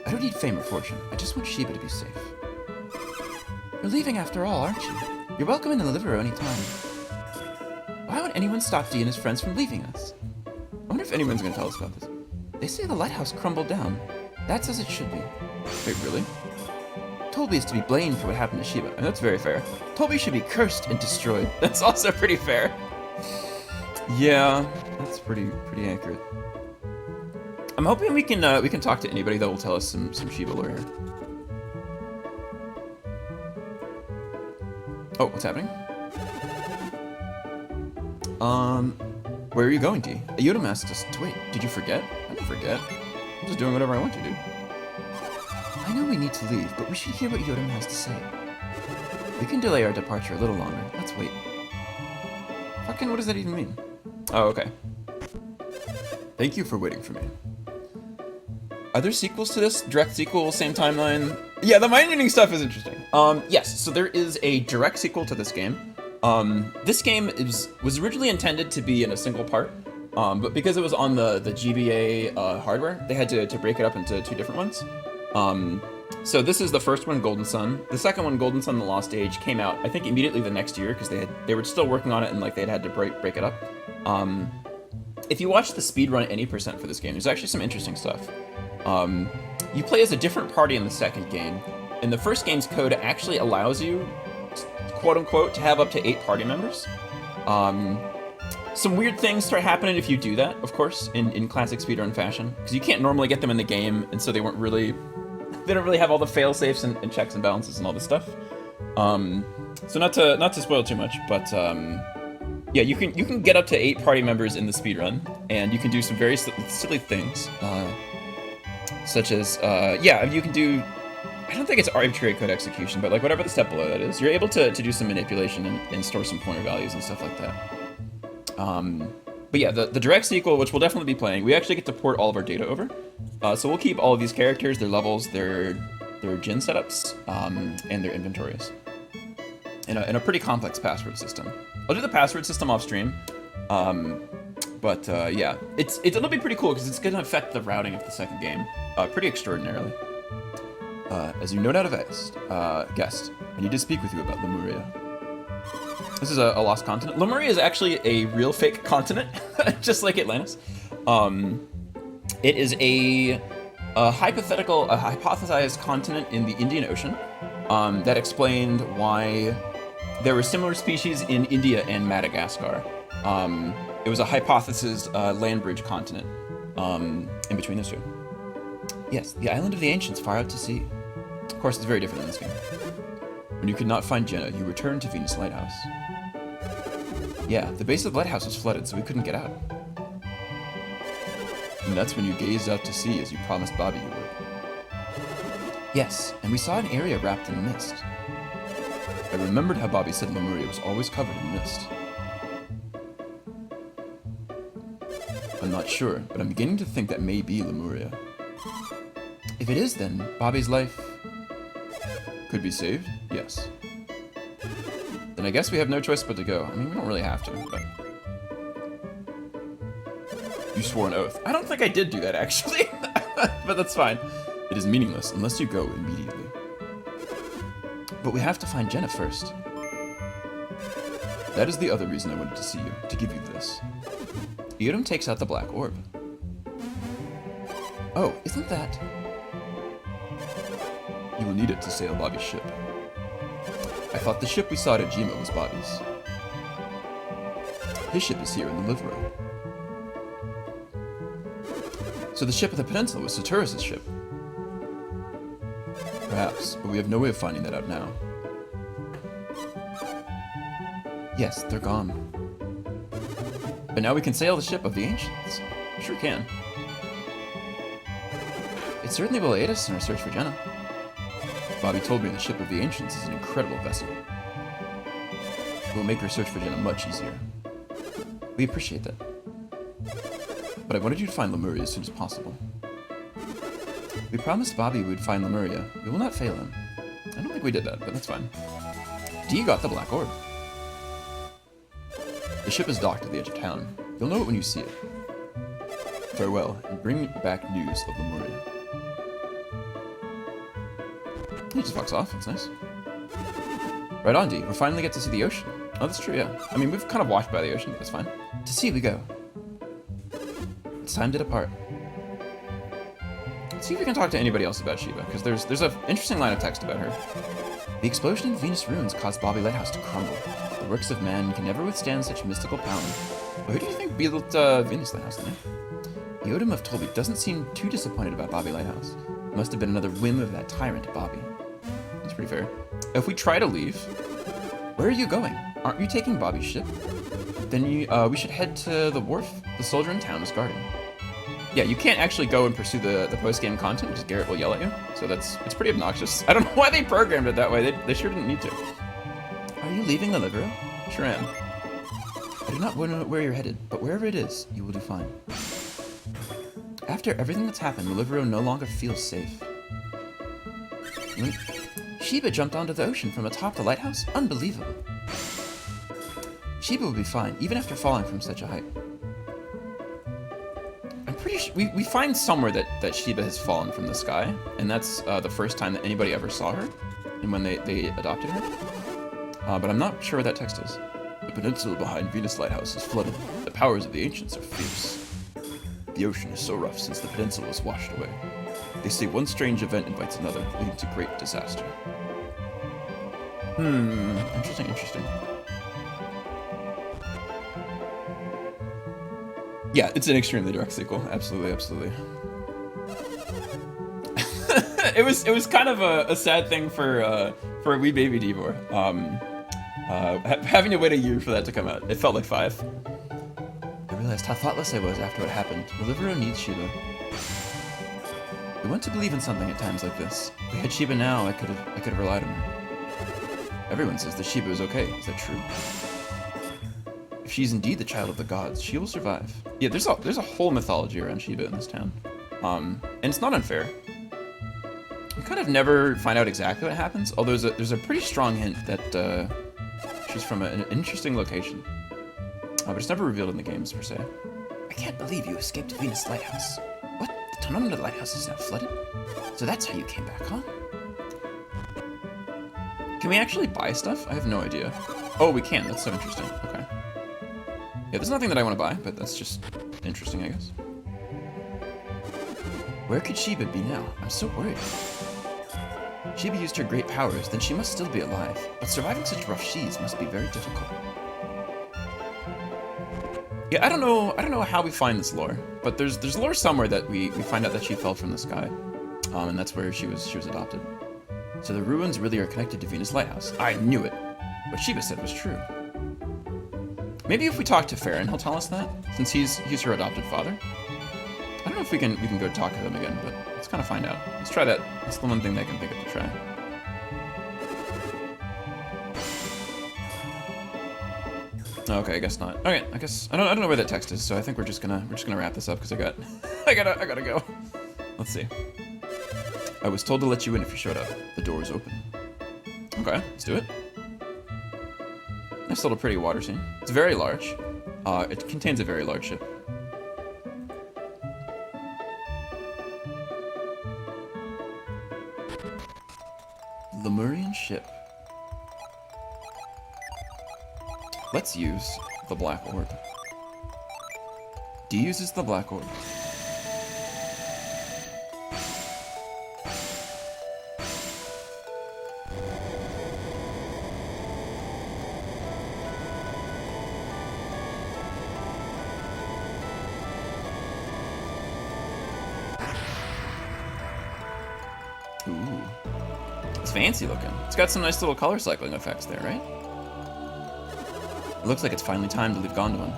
I don't need fame or fortune. I just want Sheba to be safe. You're leaving after all, aren't you? You're welcome in the Deliverer any time. Why would anyone stop Dee and his friends from leaving us? I wonder if anyone's going to tell us about this. They say the lighthouse crumbled down. That's as it should be. Wait, really? Toby is to be blamed for what happened to Sheba, and that's very fair. Toby should be cursed and destroyed. That's also pretty fair. Yeah, that's pretty accurate. I'm hoping we can talk to anybody that will tell us some Sheba lore here. Oh, what's happening? Where are you going, Dee? Yodam asked us to wait. Did you forget? I didn't forget. I'm just doing whatever I want to do. I know we need to leave, but we should hear what Yodam has to say. We can delay our departure a little longer. Let's wait. Fucking, what does that even mean? Oh, okay. Thank you for waiting for me. Are there sequels to this? Direct sequel, same timeline? Yeah, the mind-reading stuff is interesting. Yes, so there is a direct sequel to this game. This game was originally intended to be in a single part, but because it was on the GBA hardware, they had to break it up into two different ones. So this is the first one, Golden Sun. The second one, Golden Sun: The Lost Age, came out I think immediately the next year because they were still working on it and like they'd had to break it up. If you watch the speedrun any percent for this game, there's actually some interesting stuff. You play as a different party in the second game, and the first game's code actually allows you, quote unquote, to have up to 8 party members. Some weird things start happening if you do that, of course, in classic speedrun fashion, because you can't normally get them in the game, and so they don't really have all the fail safes and checks and balances and all this stuff. So not to spoil too much, but yeah, you can get up to 8 party members in the speedrun, and you can do some very silly things, such as you can do. I don't think it's arbitrary code execution, but like whatever the step below that is, you're able to do some manipulation and store some pointer values and stuff like that. But yeah, the direct sequel, which we'll definitely be playing, we actually get to port all of our data over. So we'll keep all of these characters, their levels, their gen setups, and their inventories. In a pretty complex password system. I'll do the password system off stream. But yeah, it'll be pretty cool because it's going to affect the routing of the second game pretty extraordinarily. As you no doubt have guessed, I need to speak with you about Lemuria. This is a lost continent. Lemuria is actually a real fake continent, just like Atlantis. It is a hypothesized continent in the Indian Ocean that explained why there were similar species in India and Madagascar. It was a hypothesized land bridge continent in between those two. Yes, the island of the ancients far out to sea. Of course, it's very different in this game. When you could not find Jenna, you returned to Venus Lighthouse. Yeah, the base of the lighthouse was flooded, so we couldn't get out. And that's when you gazed out to sea as you promised Bobby you would. Yes, and we saw an area wrapped in mist. I remembered how Bobby said Lemuria was always covered in mist. I'm not sure, but I'm beginning to think that may be Lemuria. If it is, then Bobby's life could be saved? Yes. Then I guess we have no choice but to go. I mean, we don't really have to, but... You swore an oath. I don't think I did do that, actually. But that's fine. It is meaningless unless you go immediately. But we have to find Jenna first. That is the other reason I wanted to see you, to give you this. Yodam takes out the black orb. Oh, isn't that... You will need it to sail Bobby's ship. I thought the ship we saw at Ajima was Bobby's. His ship is here in the livery. So the ship at the peninsula was Saturas' ship. Perhaps, but we have no way of finding that out now. Yes, they're gone. But now we can sail the ship of the ancients. Sure can. It certainly will aid us in our search for Jenna. Bobby told me the ship of the ancients is an incredible vessel. It will make our search for Jenna much easier. We appreciate that. But I wanted you to find Lemuria as soon as possible. We promised Bobby we would find Lemuria. We will not fail him. I don't think we did that, but that's fine. D got the Black Orb. The ship is docked at the edge of town. You'll know it when you see it. Farewell, and bring back news of Lemuria. He just fucks off, that's nice. Right on, D. We finally get to see the ocean. Oh, that's true, yeah. I mean, we've kind of walked by the ocean, but that's fine. To sea we go. It's time to depart. Let's see if we can talk to anybody else about Shiba, because there's an interesting line of text about her. The explosion in Venus ruins caused Bobby Lighthouse to crumble. The works of man can never withstand such mystical power. But who do you think built Venus Lighthouse then? The Odom of Tolby doesn't seem too disappointed about Bobby Lighthouse. It must have been another whim of that tyrant, Bobby. That's pretty fair. If we try to leave, where are you going? Aren't you taking Bobby's ship? Then we should head to the wharf the soldier in town is guarding. Yeah, you can't actually go and pursue the post-game content, because Garrett will yell at you. So it's pretty obnoxious. I don't know why they programmed it that way. They sure didn't need to. Are you leaving the Livery? Sure am. I do not know where you're headed, but wherever it is, you will do fine. After everything that's happened, Malivero no longer feels safe. Shiba jumped onto the ocean from atop the lighthouse? Unbelievable. Shiba will be fine, even after falling from such a height. I'm pretty sure we find somewhere that Shiba has fallen from the sky, and that's the first time that anybody ever saw her, and when they adopted her. But I'm not sure where that text is. The peninsula behind Venus Lighthouse is flooded. The powers of the ancients are fierce. The ocean is so rough since the peninsula was washed away. They say one strange event invites another, leading to great disaster. Interesting. Yeah, it's an extremely direct sequel. Absolutely. it was kind of a sad thing for a wee baby Divor. Having to wait a year for that to come out. It felt like 5. I realized how thoughtless I was after what happened. Malivero needs Shiba. We want to believe in something at times like this. If we had Shiba now, I could have relied on her. Everyone says that Shiba is okay. Is that true? If she's indeed the child of the gods, she will survive. Yeah, there's a whole mythology around Shiba in this town. And it's not unfair. We kind of never find out exactly what happens, although there's a pretty strong hint that she's from an interesting location. But it's never revealed in the games, per se. I can't believe you escaped Venus Lighthouse. What? The tunnel under the lighthouse is now flooded? So that's how you came back, huh? Can we actually buy stuff? I have no idea. Oh, we can. That's so interesting. Okay. Yeah, there's nothing that I want to buy, but that's just interesting, I guess. Where could Shiba be now? I'm so worried. Shiba used her great powers, then she must still be alive. But surviving such rough seas must be very difficult. Yeah, I don't know how we find this lore, but there's lore somewhere that we find out that she fell from the sky, and that's where she was adopted. So the ruins really are connected to Venus Lighthouse. I knew it. What Shiba said was true. Maybe if we talk to Farron, he'll tell us that, since he's her adopted father. I don't know if we can go talk to them again, but let's kind of find out. Let's try that. That's the one thing they can think of to try. Okay, I guess not. Okay, I guess I don't know where that text is, so I think we're just gonna wrap this up because I gotta go. Let's see. I was told to let you in if you showed up. The door is open. Okay, let's do it. Nice little pretty water scene. It's very large. It contains a very large ship. Lemurian ship. Let's use the Black Orb. D uses the Black Orb. Ooh. It's fancy looking. It's got some nice little color cycling effects there, right? It looks like it's finally time to leave Gondolin.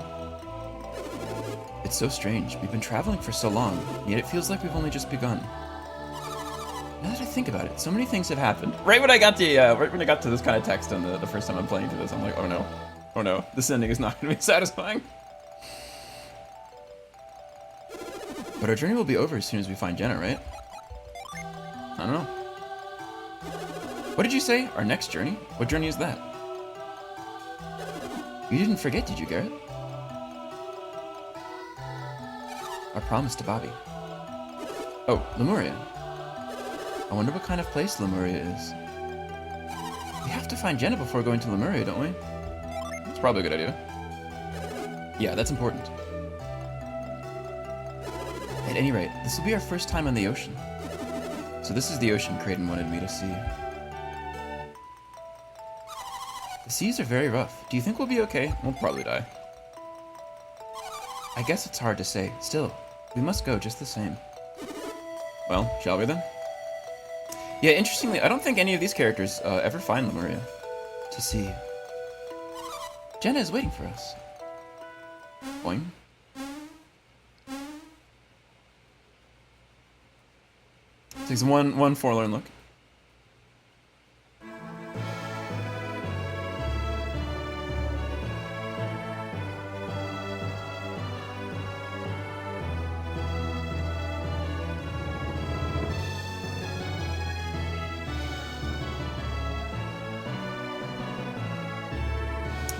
It's so strange. We've been traveling for so long, yet it feels like we've only just begun. Now that I think about it, so many things have happened. Right when I got to this kind of text on the first time I'm playing through this, I'm like, oh no, this ending is not going to be satisfying. But our journey will be over as soon as we find Jenna, right? I don't know. What did you say? Our next journey? What journey is that? You didn't forget, did you, Garrett? Our promise to Bobby. Oh, Lemuria. I wonder what kind of place Lemuria is. We have to find Jenna before going to Lemuria, don't we? That's probably a good idea. Yeah, that's important. At any rate, this will be our first time on the ocean. So this is the ocean Kraden wanted me to see. The seas are very rough. Do you think we'll be okay? We'll probably die. I guess it's hard to say. Still, we must go just the same. Well, shall we then? Yeah, interestingly, I don't think any of these characters ever find Lemuria. To see. Jenna is waiting for us. Boing. Takes one forlorn look.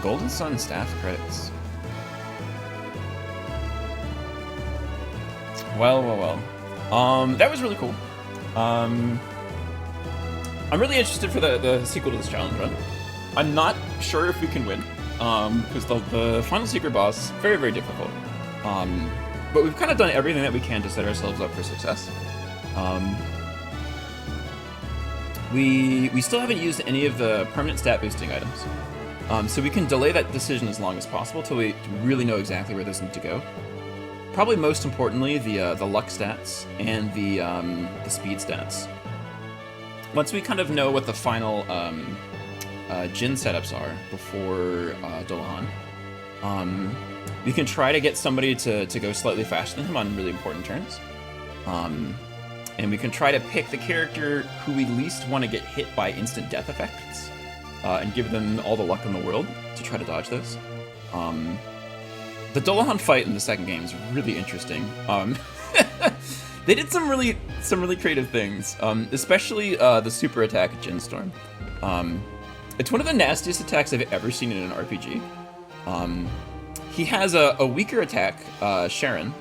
Golden Sun staff credits. Well. That was really cool. I'm really interested for the sequel to this challenge run. I'm not sure if we can win, because the final secret boss very, very difficult. But we've kind of done everything that we can to set ourselves up for success. We still haven't used any of the permanent stat boosting items. So we can delay that decision as long as possible till we really know exactly where those need to go. Probably most importantly, the luck stats and the speed stats. Once we kind of know what the final Jin setups are before Duology, we can try to get somebody to go slightly faster than him on really important turns. And we can try to pick the character who we least want to get hit by instant death effects. And give them all the luck in the world to try to dodge those. The Duology fight in the second game is really interesting. They did some really creative things, especially the super attack at Jinstorm. It's one of the nastiest attacks I've ever seen in an RPG. He has a weaker attack, Sharon,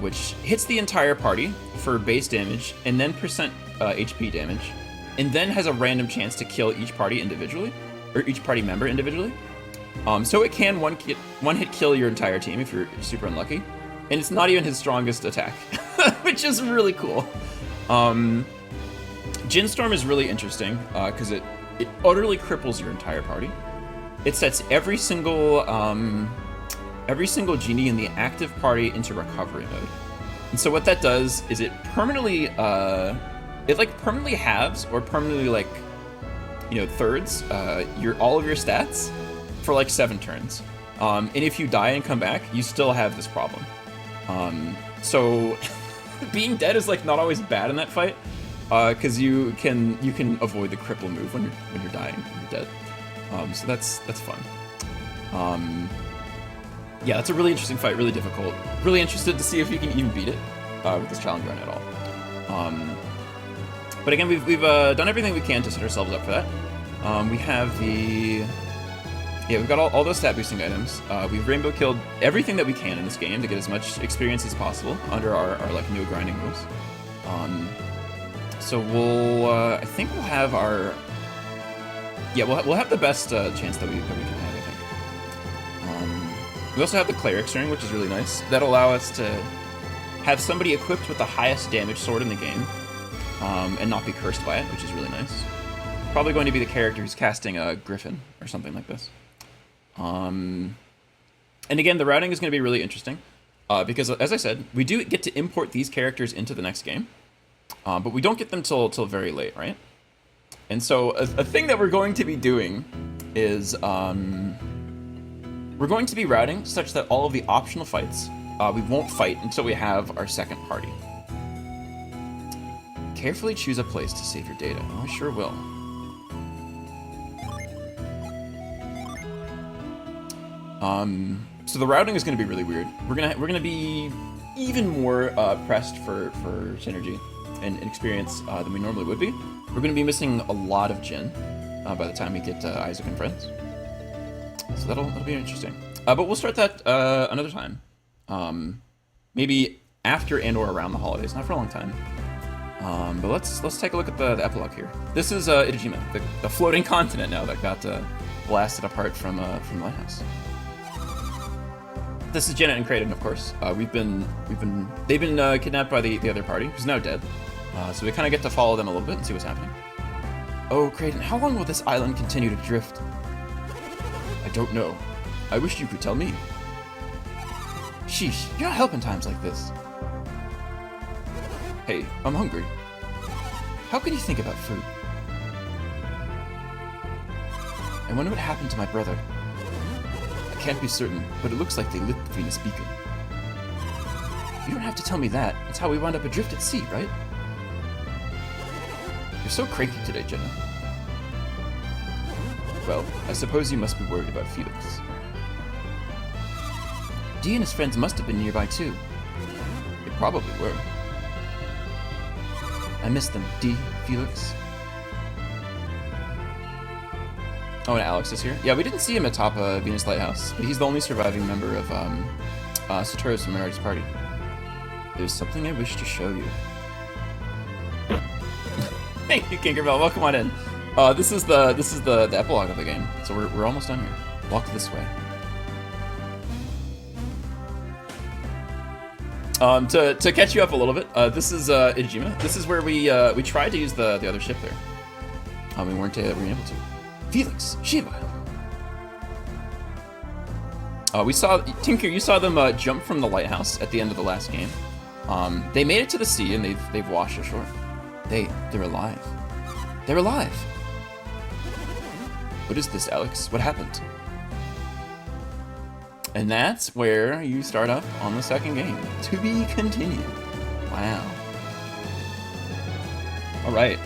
which hits the entire party for base damage and then percent HP damage. And then has a random chance to kill each party individually, or each party member individually. So it can one hit kill your entire team if you're super unlucky, and it's not even his strongest attack, which is really cool. Jinstorm is really interesting because it utterly cripples your entire party. It sets every single genie in the active party into recovery mode, and so what that does is it permanently permanently halves or permanently thirds all of your stats for like 7 turns. And if you die and come back, you still have this problem. So being dead is like not always bad in that fight, because you can avoid the cripple move when you're dying, when you're dead. So that's fun. Yeah, that's a really interesting fight, really difficult. Really interested to see if you can even beat it with this challenge run at all. But again, we've done everything we can to set ourselves up for that. We have we've got all those stat boosting items. We've rainbow killed everything that we can in this game to get as much experience as possible under our like no grinding rules. So I think we'll have our we'll have the best chance that we can have, I think. We also have the Cleric's Ring, which is really nice. That'll allow us to have somebody equipped with the highest damage sword in the game. And not be cursed by it, which is really nice. Probably going to be the character who's casting a Griffin or something like this. And again, the routing is going to be really interesting because, as I said, we do get to import these characters into the next game. but we don't get them till very late, right? And so a thing that we're going to be doing is we're going to be routing such that all of the optional fights we won't fight until we have our second party. Carefully choose a place to save your data. Oh, I sure will. So the routing is going to be really weird. We're gonna be even more pressed for synergy and experience than we normally would be. We're going to be missing a lot of Jin by the time we get to Isaac and Friends. So that'll be interesting. But we'll start that another time. Maybe after and/or around the holidays, not for a long time. But let's take a look at the epilogue here. This is Itajima, the floating continent now that got blasted apart from the lighthouse. This is Janet and Kraden, of course. They've been kidnapped by the other party, who's now dead. So we kind of get to follow them a little bit and see what's happening. Oh, Kraden, how long will this island continue to drift? I don't know. I wish you could tell me. Sheesh, you're not helping times like this. Hey, I'm hungry. How can you think about food? I wonder what happened to my brother. I can't be certain, but it looks like they lit the Venus beacon. You don't have to tell me that. That's how we wound up adrift at sea, right? You're so cranky today, Jenna. Well, I suppose you must be worried about Felix. Dee and his friends must have been nearby too. They probably were. I miss them, Dee, Felix. Oh, and Alex is here? Yeah, we didn't see him atop Venus Lighthouse, but he's the only surviving member of Satoru's and Minority's party. There's something I wish to show you. Thank you, Kinkerbell. Welcome on in. This is the epilogue of the game, so we're almost done here. Walk this way. To catch you up a little bit, this is Itajima. This is where we tried to use the other ship there. We weren't able to. Felix, Shiva. We saw Tinker. You saw them jump from the lighthouse at the end of the last game. They made it to the sea and they've washed ashore. They're alive. They're alive. What is this, Alex? What happened? And that's where you start up on the second game. To be continued. Wow. All right.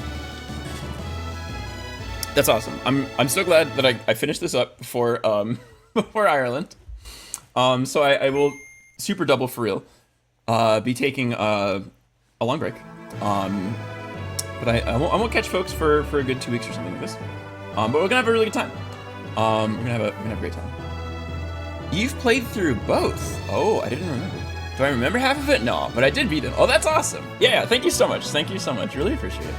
That's awesome. I'm so glad that I finished this up before before Ireland. So I will super double for real be taking a long break. But I won't catch folks for a good 2 weeks or something like this. But we're gonna have a really good time. We're gonna have a great time. You've played through both. Oh, I didn't remember. Do I remember half of it? No, but I did beat it. Oh, that's awesome. Yeah, thank you so much. Thank you so much. Really appreciate it.